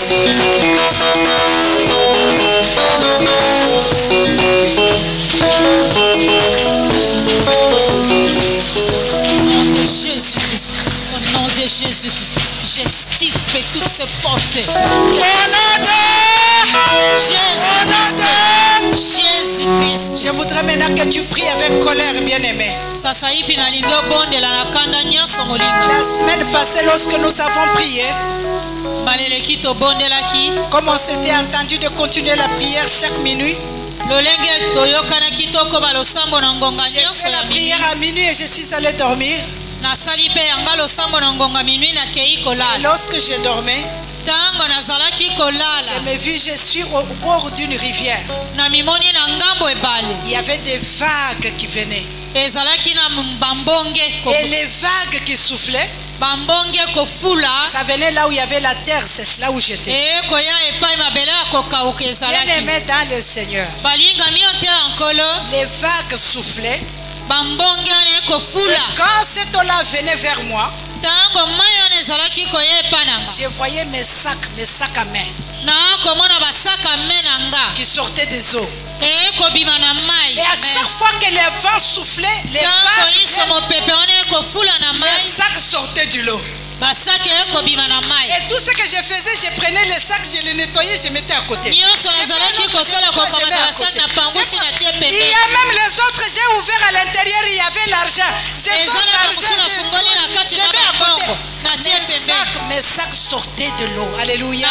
S2: Jésus-Christ, j'extirpe toutes ces portes. Au nom de Jésus-Christ. Je voudrais maintenant que tu pries avec colère, bien-aimé. La semaine passée, lorsque nous avons prié, comme on s'était entendu de continuer la prière chaque minuit, j'ai fait la prière à minuit et je suis allé dormir. Lorsque je dormais, je me vis, je suis au bord d'une rivière. Il y avait des vagues qui venaient. Et les vagues qui soufflaient, ça venait là où il y avait la terre sèche, là où j'étais. Bien-aimé dans le Seigneur, les vagues soufflaient. Et quand cette eau-là venait vers moi, je voyais mes sacs à main qui sortaient des eaux. Et à chaque fois que les vents soufflaient, les sacs sortaient du lot. Et tout ce que je faisais, je prenais les sacs, je les nettoyais, je mettais à côté. Il y a même les autres, j'ai ouvert à l'intérieur, il y avait l'argent. Je mets à côté. Mes sacs sortaient de l'eau. Alléluia.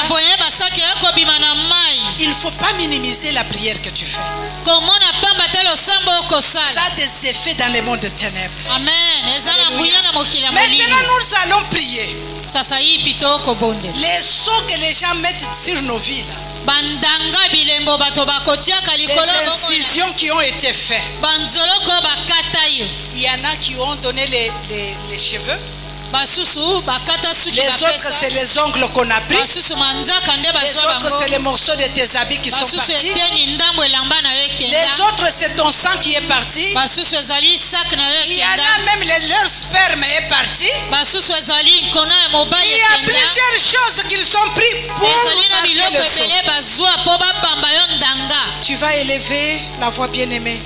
S2: Il ne faut pas minimiser la prière que tu fais. Ça a des effets dans le monde de ténèbres. Amen. Maintenant, nous allons prier. Les sceaux que les gens mettent sur nos vies, les incisions qui ont été faites. Il y en a qui ont donné les cheveux. Les autres, c'est les ongles qu'on a pris. Les autres, c'est les morceaux de tes habits qui sont partis. Les autres, c'est ton sang qui est parti. Il y en a même leur sperme est parti. Il y a plusieurs choses qu'ils ont pris pour marquer le sceau. Tu vas élever la voix bien-aimée.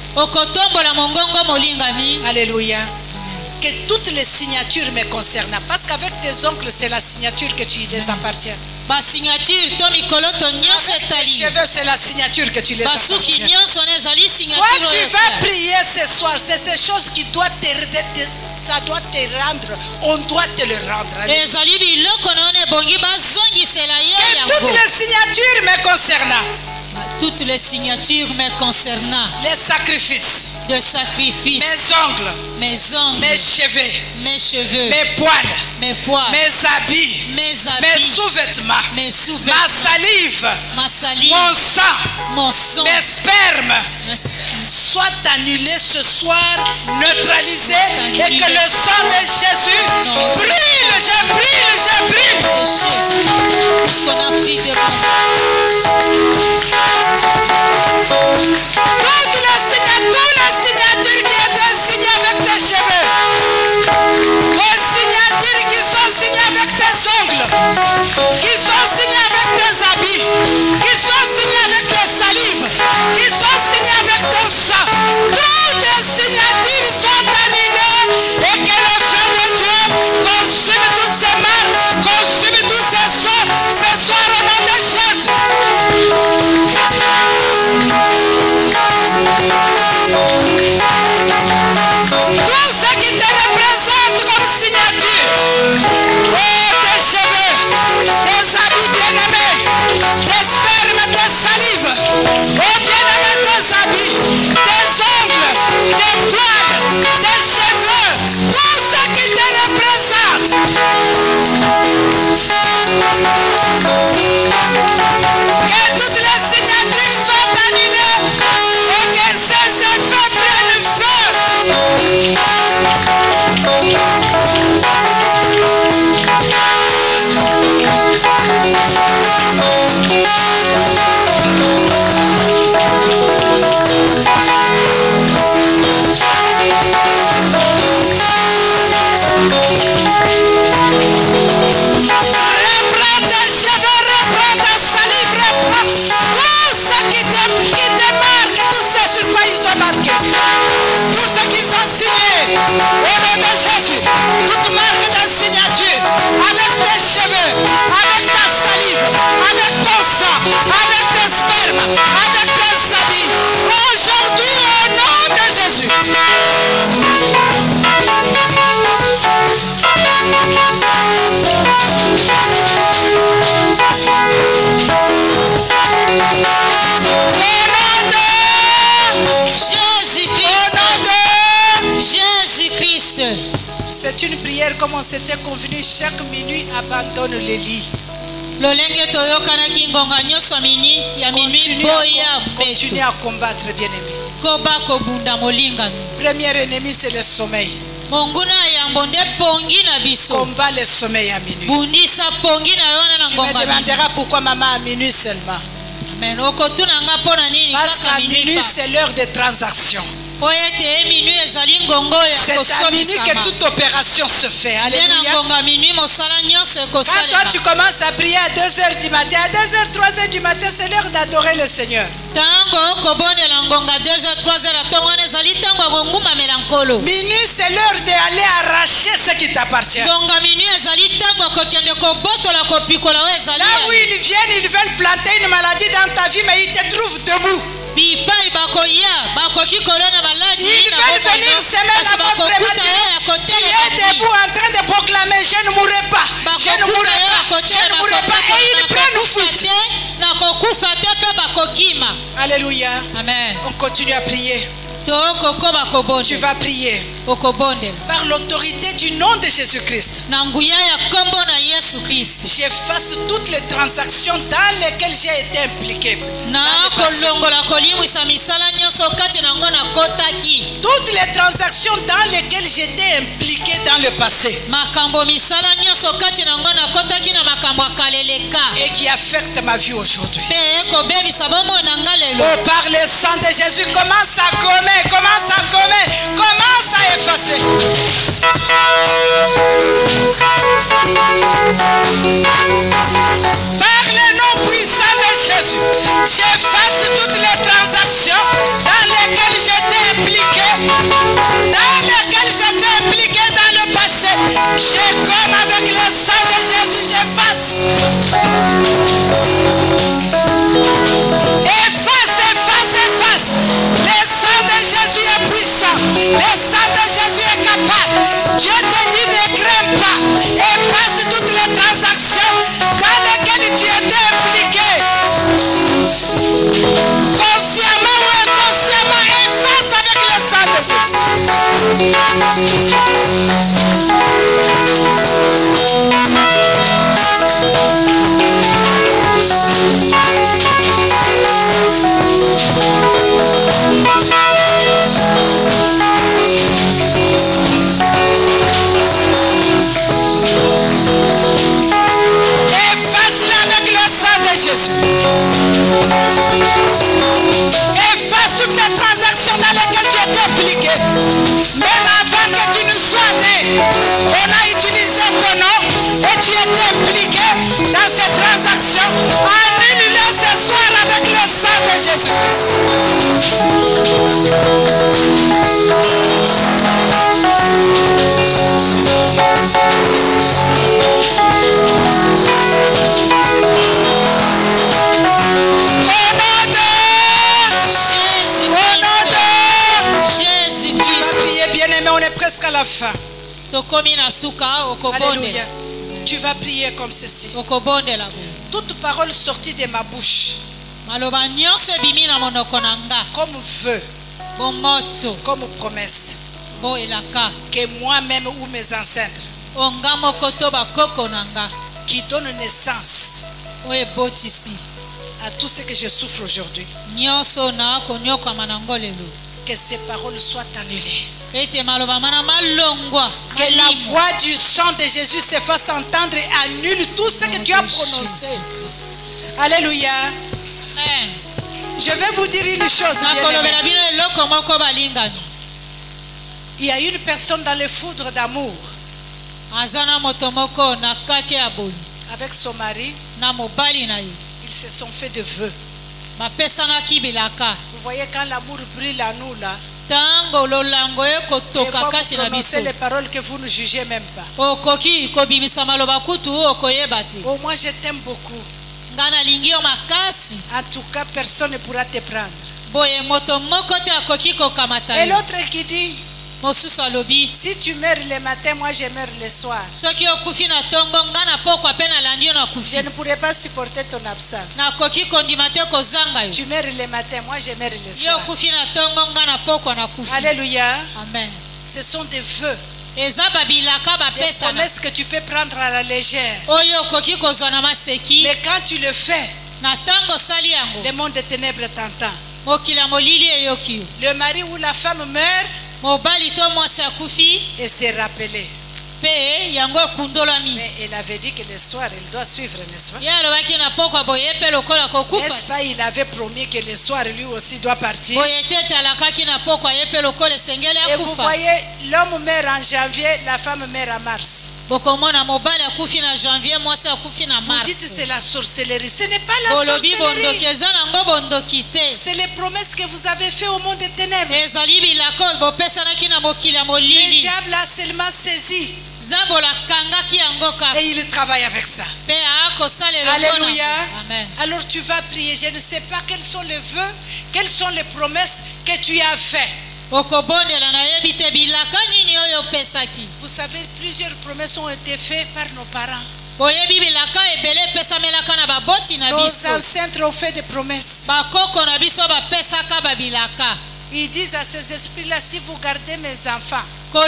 S2: Alléluia. Que toutes les signatures me concernent. Parce qu'avec tes oncles, c'est la signature que tu les appartiens. Avec tes cheveux, c'est la signature que tu les appartiens. Toi, tu vas prier ce soir. C'est ces choses qui doivent ça doit te rendre. On doit te le rendre. Que toutes les signatures me concernant.
S1: Toutes les signatures me concernant.
S2: Les sacrifices.
S1: De sacrifices.
S2: Mes ongles.
S1: Mes
S2: cheveux.
S1: Mes
S2: poils.
S1: Mes
S2: habits. Mes sous-vêtements. Ma salive. Mon sang. Mes spermes. Soit annulé ce soir, neutralisé, et que le sang de Jésus brûle. Je brûle.
S1: Parce qu'on a pris de
S2: toutes les signatures qui étaient signées avec tes cheveux, les signatures qui sont signées avec tes ongles, qui sont signées avec tes habits, qui sont signées avec tes salives, qui sont signées avec ton sang, toutes les signatures sont annulées et que le feu de Dieu consume toutes ces marques, consume tous ces sceaux, ce soir au nom de Jésus. Tout ce qui te représente comme signature, tes cheveux, tes habits bien-aimés, tes spermes, tes salives, bien-aimés, tes habits, tes ongles, tes poils, tes cheveux, tout ce qui te représente. Que toutes les signatures soient annulées et que ces effets prennent feu. Reprends tes cheveux, reprends ta salive, reprends tout ce qui te marque, tout ce sur quoi ils sont marqués, tout ce qu'ils ont signé au nom de Jésus, toute marque de signature, avec tes cheveux, avec ta salive, avec ton sang, C'est une prière comme on s'était convenu. Chaque minuit, abandonne le lit. Continue à combattre, bien-aimé. Premier ennemi, c'est le sommeil. Combat le sommeil à minuit. Tu me demanderas pourquoi maman à minuit seulement. Parce qu'à minuit, c'est l'heure des transactions. C'est à minuit que toute opération se fait. Alléluia. Quand toi tu commences à prier à 2h du matin, à 2h, 3h du matin, c'est l'heure d'adorer le Seigneur. Minuit, c'est l'heure d'aller arracher ce qui t'appartient. Là où ils viennent, ils veulent planter une maladie dans ta vie, mais ils te trouvent debout. Ils veulent venir semer la bonne prématurée. Tu es debout en train de proclamer: je ne mourrai pas, je ne mourrai pas, je ne mourrai pas. Et ils prennent fuite. Alléluia. Amen. On continue à prier. Tu vas prier par l'autorité du nom de Jésus-Christ. J'efface toutes les transactions dans lesquelles j'ai été impliqué. Toutes les transactions dans lesquelles j'étais impliqué dans le passé et qui affectent ma vie aujourd'hui. Oh, par le sang de Jésus, commence à gommer, commence à gommer, commence à effacer. Par le nom puissant de Jésus, j'efface toutes les transactions dans lesquelles j'étais impliqué, dans le passé. Je gomme avec le sang de Jésus, j'efface. Efface, efface, efface. Le sang de Jésus est puissant. Le sang de Jésus est capable. Dieu te dit: ne crains pas. Efface toutes les transactions dans lesquelles tu étais impliqué. Consciemment ou inconsciemment, efface avec le sang de Jésus. Efface-la avec le sang de Jésus. Efface toutes les transactions dans lesquelles tu étais impliqué. Même avant que tu ne sois né, on a utilisé ton nom et tu étais impliqué dans ces transactions. Annule-les ce soir avec le sang de Jésus-Christ. À la fin. Alléluia. Tu vas prier comme ceci. Toute parole sortie de ma bouche, comme vœu, comme promesse, que moi-même ou mes ancêtres qui donnent naissance à tout ce que je souffre aujourd'hui, que ces paroles soient annulées. Que la voix du sang de Jésus se fasse entendre et annule tout ce que tu as prononcé. Alléluia. Je vais vous dire une chose. Il y a une personne dans le foudre d'amour avec son mari. Ils se sont fait de vœux. Vous voyez, quand l'amour brûle à nous là, et vous prononcez les paroles que vous ne jugez même pas. Oh, moi je t'aime beaucoup. En tout cas, personne ne pourra te prendre. Et l'autre qui dit: si tu meurs le matin, moi je meurs le soir. Je ne pourrais pas supporter ton absence. Tu meurs le matin, moi je meurs le soir. Alléluia. Amen. Ce sont des vœux. Des promesses que tu peux prendre à la légère. Mais quand tu le fais, le monde des ténèbres t'entend. Le mari ou la femme meurt et s'est rappelé. Mais elle avait dit que le soir, elle doit suivre, n'est-ce pas? N'est-ce pas, il avait promis que le soir, lui aussi doit partir. Et vous voyez, l'homme meurt en janvier, la femme meurt en mars. Vous dites c'est la sorcellerie. Ce n'est pas la sorcellerie. C'est les promesses que vous avez faites au monde des ténèbres. Le diable a seulement saisi. Et il travaille avec ça. Alléluia. Amen. Alors tu vas prier. Je ne sais pas quels sont les vœux, quelles sont les promesses que tu as faites. Vous savez, plusieurs promesses ont été faites par nos parents. Nos ancêtres ont fait des promesses. Ils disent à ces esprits-là, si vous gardez mes enfants, je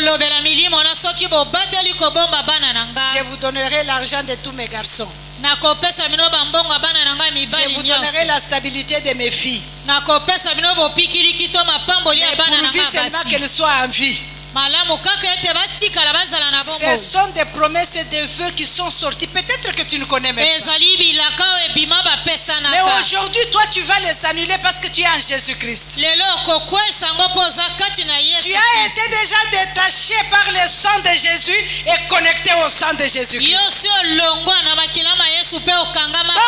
S2: vous donnerai l'argent de tous mes garçons. Je vous donnerai la stabilité de mes filles. Mais pourvu seulement qu'elles soient en vie. Ce sont des promesses et des vœux qui sont sortis. Peut-être que tu ne connais même pas. Mais aujourd'hui, toi, tu vas les annuler parce que tu es en Jésus-Christ. Tu as été déjà détaché par le sang de Jésus et connecté au sang de Jésus-Christ.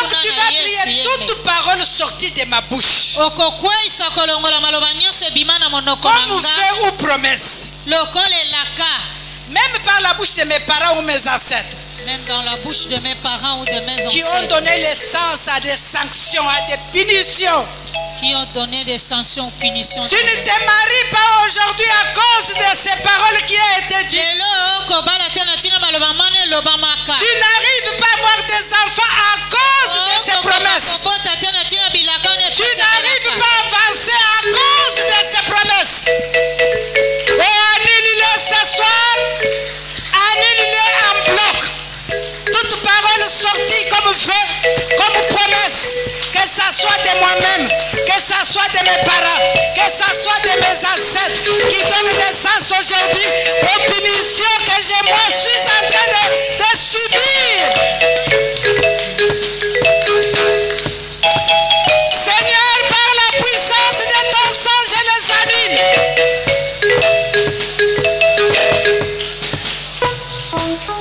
S2: Donc tu vas prier toute parole sortie de ma bouche. Comme vœu ou promesse. Même par la bouche de mes parents ou mes ancêtres.
S1: Même dans la bouche de mes parents ou de mes ancêtres.
S2: Qui ont donné le sens à des sanctions, à des punitions.
S1: Qui ont donné des sanctions ou punitions.
S2: Tu ne te maries pas aujourd'hui à cause de ces paroles qui ont été dites. Tu n'arrives pas à avoir des enfants à cause de ces promesses. Tu n'arrives pas à avancer à cause de ces promesses. Annule-les ce soir. Annule-les en bloc. Toute parole sortie comme vœu, comme promesse, que ça soit de moi-même, que ça soit de mes parents, que ça soit de mes ancêtres, qui donnent naissance aujourd'hui aux punitions que moi suis en train de subir. Seigneur, par la puissance de ton sang, je les annule.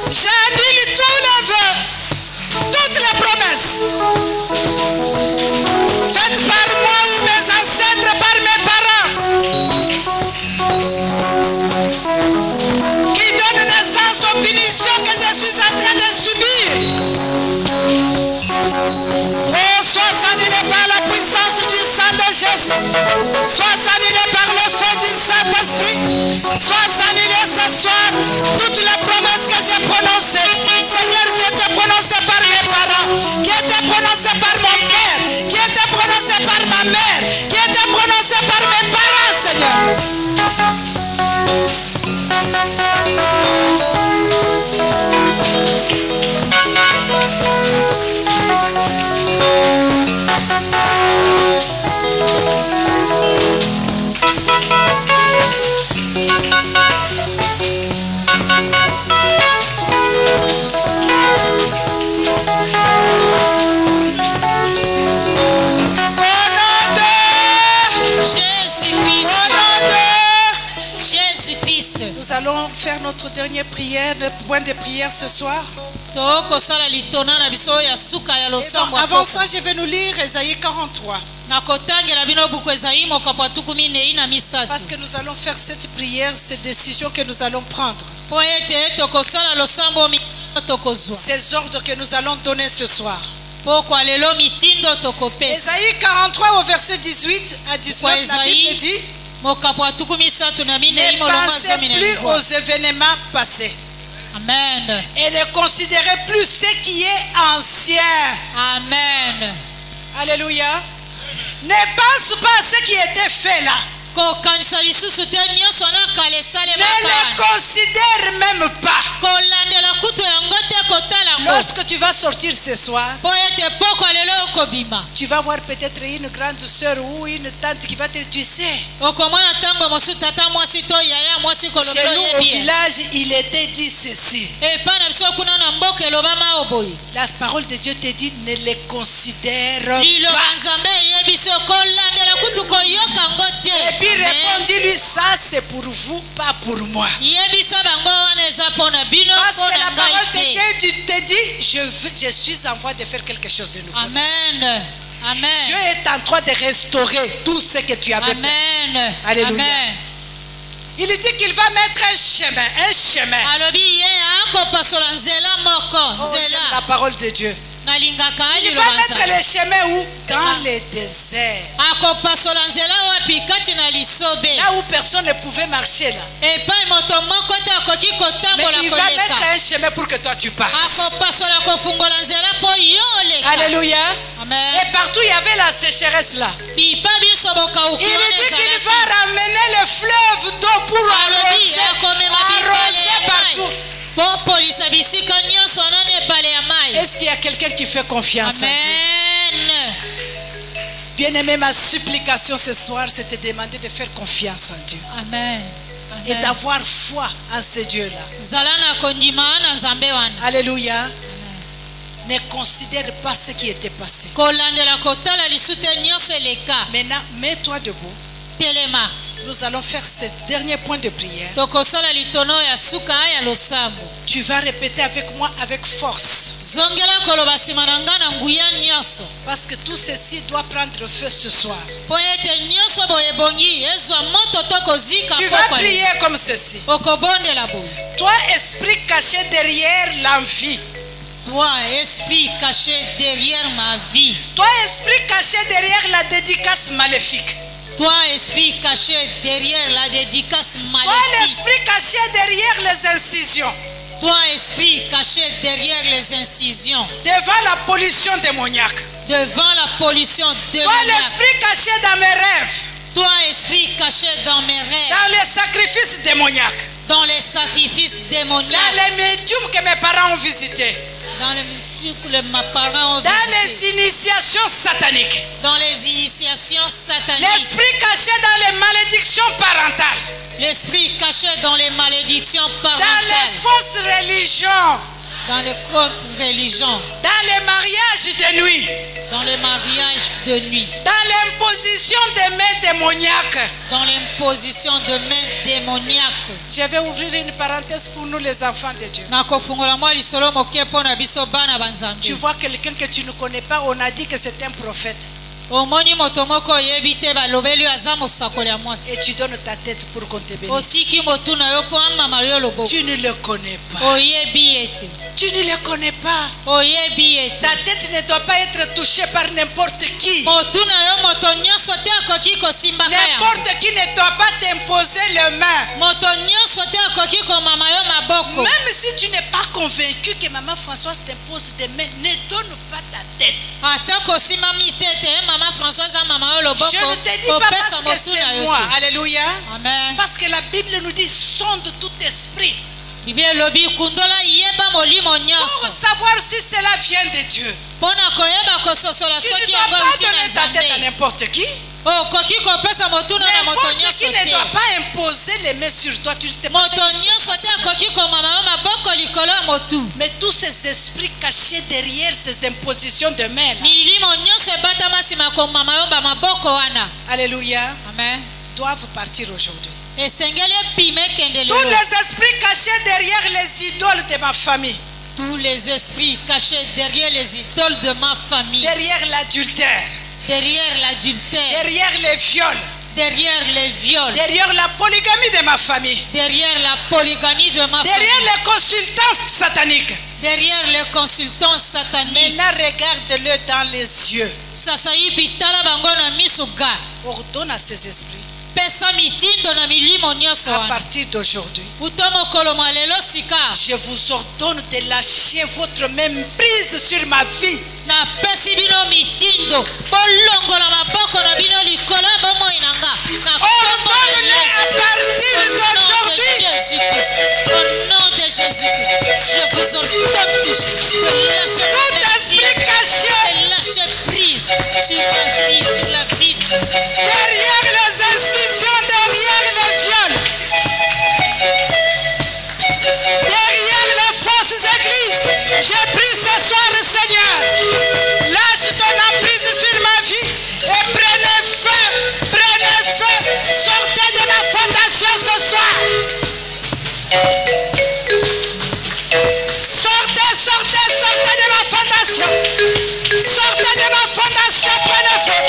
S2: J'annule tous les vœux, toutes les promesses faites par moi ou mes ancêtres, par mes parents, qui donnent naissance aux punitions que je suis en train de subir. Oh, sois annulé par la puissance du sang de Jésus. Sois annulé par le feu du Saint-Esprit. Sois annulé ce soir toutes les promesses que j'ai prononcées. Seigneur, qui étaient prononcées par mes parents, qui étaient prononcées par mon père, qui étaient prononcées par ma mère, qui étaient prononcées par mes parents, Seigneur. Nous allons faire notre dernière prière, notre point de prière ce soir. Et donc, avant ça, je vais nous lire Ésaïe 43. Parce que nous allons faire cette prière, cette décision que nous allons prendre. Ces ordres que nous allons donner ce soir. Ésaïe 43 au verset 18 à 19, la Bible dit: ne pensez plus aux événements passés.
S1: Amen.
S2: Et ne considérez plus ce qui est ancien.
S1: Amen.
S2: Alléluia. Ne pense pas à ce qui était fait là. Ne les considère même pas. Lorsque tu vas sortir ce soir, tu vas voir peut-être une grande soeur ou une tante qui va te dire, tu sais, chez nous au village, il était dit ceci. La parole de Dieu te dit, ne les considère pas. Et puis répondis-lui, ça c'est pour vous, pas pour moi. Parce que la parole de Dieu te dit, je suis en voie de faire quelque chose de nouveau.
S1: Amen. Amen.
S2: Dieu est en train de restaurer tout ce que tu avais perdu. Alléluia. Amen. Il dit qu'il va mettre un chemin. Oh, j'aime la parole de Dieu. Il va mettre les chemins où? Dans les déserts. Là où personne ne pouvait marcher là. Mais il va mettre un chemin pour que toi tu passes. Alléluia. Amen. Et partout il y avait la sécheresse là. Il dit qu'il va ramener le fleuve d'eau pour arroser partout. Est-ce qu'il y a quelqu'un qui fait confiance à Dieu? Bien-aimé, ma supplication ce soir, c'est de demander de faire confiance en Dieu. Amen. Et d'avoir foi en ce Dieu-là. Alléluia. Amen. Ne considère pas ce qui était passé. Maintenant, mets-toi debout. Nous allons faire ce dernier point de prière. Tu vas répéter avec moi avec force. Parce que tout ceci doit prendre feu ce soir. Tu vas prier comme ceci. Toi, esprit caché derrière l'envie.
S1: Toi, esprit caché derrière ma vie.
S2: Toi, esprit caché derrière la dédicace maléfique.
S1: Toi, esprit caché derrière la dédicace maléfique.
S2: Toi, l'esprit caché derrière les incisions.
S1: Toi, esprit caché derrière les incisions.
S2: Devant la pollution démoniaque.
S1: Devant la pollution démoniaque.
S2: Toi, l'esprit caché dans mes rêves.
S1: Toi, esprit caché dans mes rêves.
S2: Dans les sacrifices démoniaques.
S1: Dans les sacrifices démoniaques.
S2: Dans les médiums que mes parents ont visités.
S1: Dans les médiums que mes parents ont visités.
S2: Dans les initiations sataniques.
S1: Dans les initiations sataniques.
S2: L'esprit caché dans les malédictions parentales.
S1: L'esprit caché dans les malédictions parentales.
S2: Dans les fausses religions.
S1: Dans les fausses religions.
S2: Dans les mariages de nuit.
S1: Dans les mariages de nuit.
S2: Dans l'imposition des mains démoniaques.
S1: Dans l'imposition de mains démoniaques.
S2: Je vais ouvrir une parenthèse pour nous les enfants de Dieu. Tu vois quelqu'un que tu ne connais pas, on a dit que c'est un prophète. Et tu donnes ta tête pour qu'on te bénisse. Tu ne le connais pas. Tu ne le connais pas. Ta tête ne doit pas être touchée par n'importe qui. N'importe qui ne doit pas t'imposer les mains. Même si tu n'es pas convaincu que maman Françoise t'impose des mains, ne donne pas ta tête. Je ne te dis pas parce que c'est moi. Alléluia. Amen. Parce que la Bible nous dit sonde tout esprit. Pour savoir si cela vient de Dieu. Tu ne dois pas donner ta tête à n'importe qui. N'importe qui ne doit pas imposer les mains sur toi. Tu ne sais pas ce qui. Mais tous ces esprits cachés derrière ces impositions de mains alléluia, amen, doivent partir aujourd'hui. Tous les esprits cachés derrière les idoles de ma famille.
S1: Tous les esprits cachés derrière les idoles de ma famille.
S2: Derrière l'adultère.
S1: Derrière l'adultère.
S2: Derrière les viols.
S1: Derrière les viols.
S2: Derrière la polygamie de ma famille.
S1: Derrière la polygamie de ma famille.
S2: Derrière les consultants sataniques.
S1: Derrière les consultants sataniques.
S2: Maintenant regarde-le dans les yeux. Ordonne à ces esprits. À partir d'aujourd'hui, je vous ordonne de lâcher votre méprise sur ma vie. Ordonne Jésus-Christ, je vous ordonne toute esprit caché, lâchez prise sur ma vie, sur la vie. Derrière les incisions, derrière les viols, derrière les fausses églises, j'ai pris ce soir, Seigneur, lâche ton emprise sur ma vie et prenez feu, sortez de ma fondation ce soir. Sortez de ma fondation. Sortez de ma fondation, prenez feu.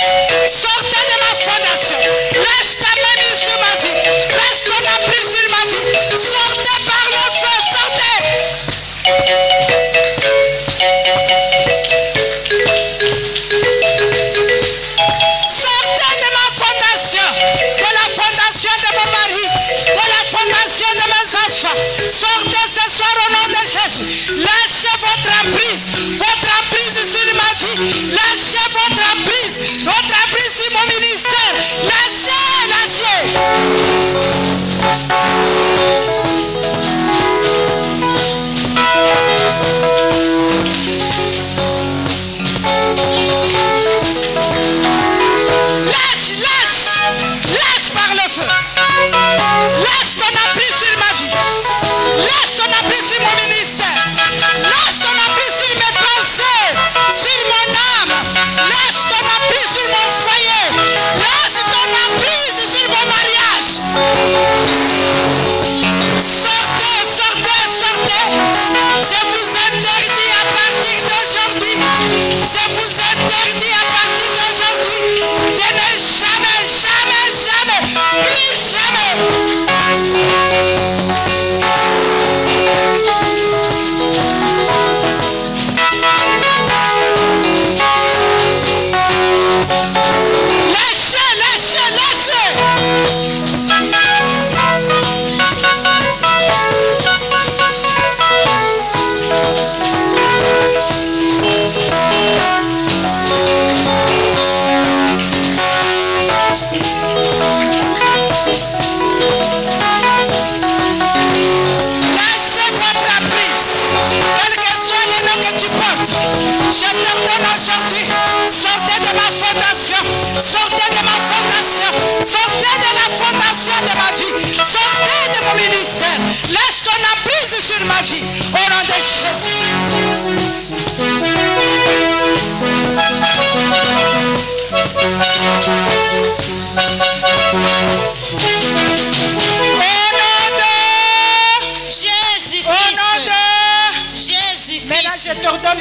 S2: Sortez de ma fondation. Lâche ta main sur ma vie. Lâche ton emprise sur ma vie. Sortez par le feu, sortez. Sortez de ma fondation, de la fondation de mon mari, de la fondation de mes enfants. Sortez ce soir au nom de Jésus. Lâchez votre emprise sur ma vie. Lâchez votre emprise sur mon ministère. Lâchez. Lâche par le feu. Lâche ton emprise sur ma vie. Lâche ton emprise sur mon ministère. Lâche ton emprise sur mes pensées, sur mon âme. Lâche ton emprise sur mon foyer. Lâche ton emprise sur mon mariage. Sortez. Je vous interdis à partir d'aujourd'hui. Je vous interdis à partir d'aujourd'hui de ne jamais, plus jamais.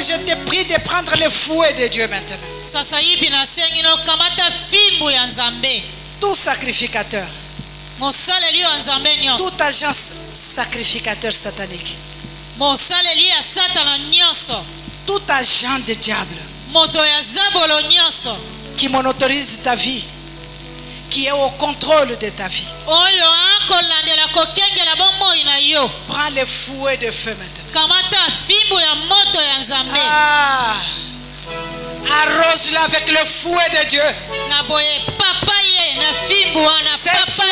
S2: Je te prie de prendre le fouet de Dieu maintenant. Tout sacrificateur, toute agence sacrificateur satanique, tout agent de diable qui monotorise ta vie, qui est au contrôle de ta vie, prends le fouet de feu maintenant. Arrose-la avec le fouet de Dieu. Ce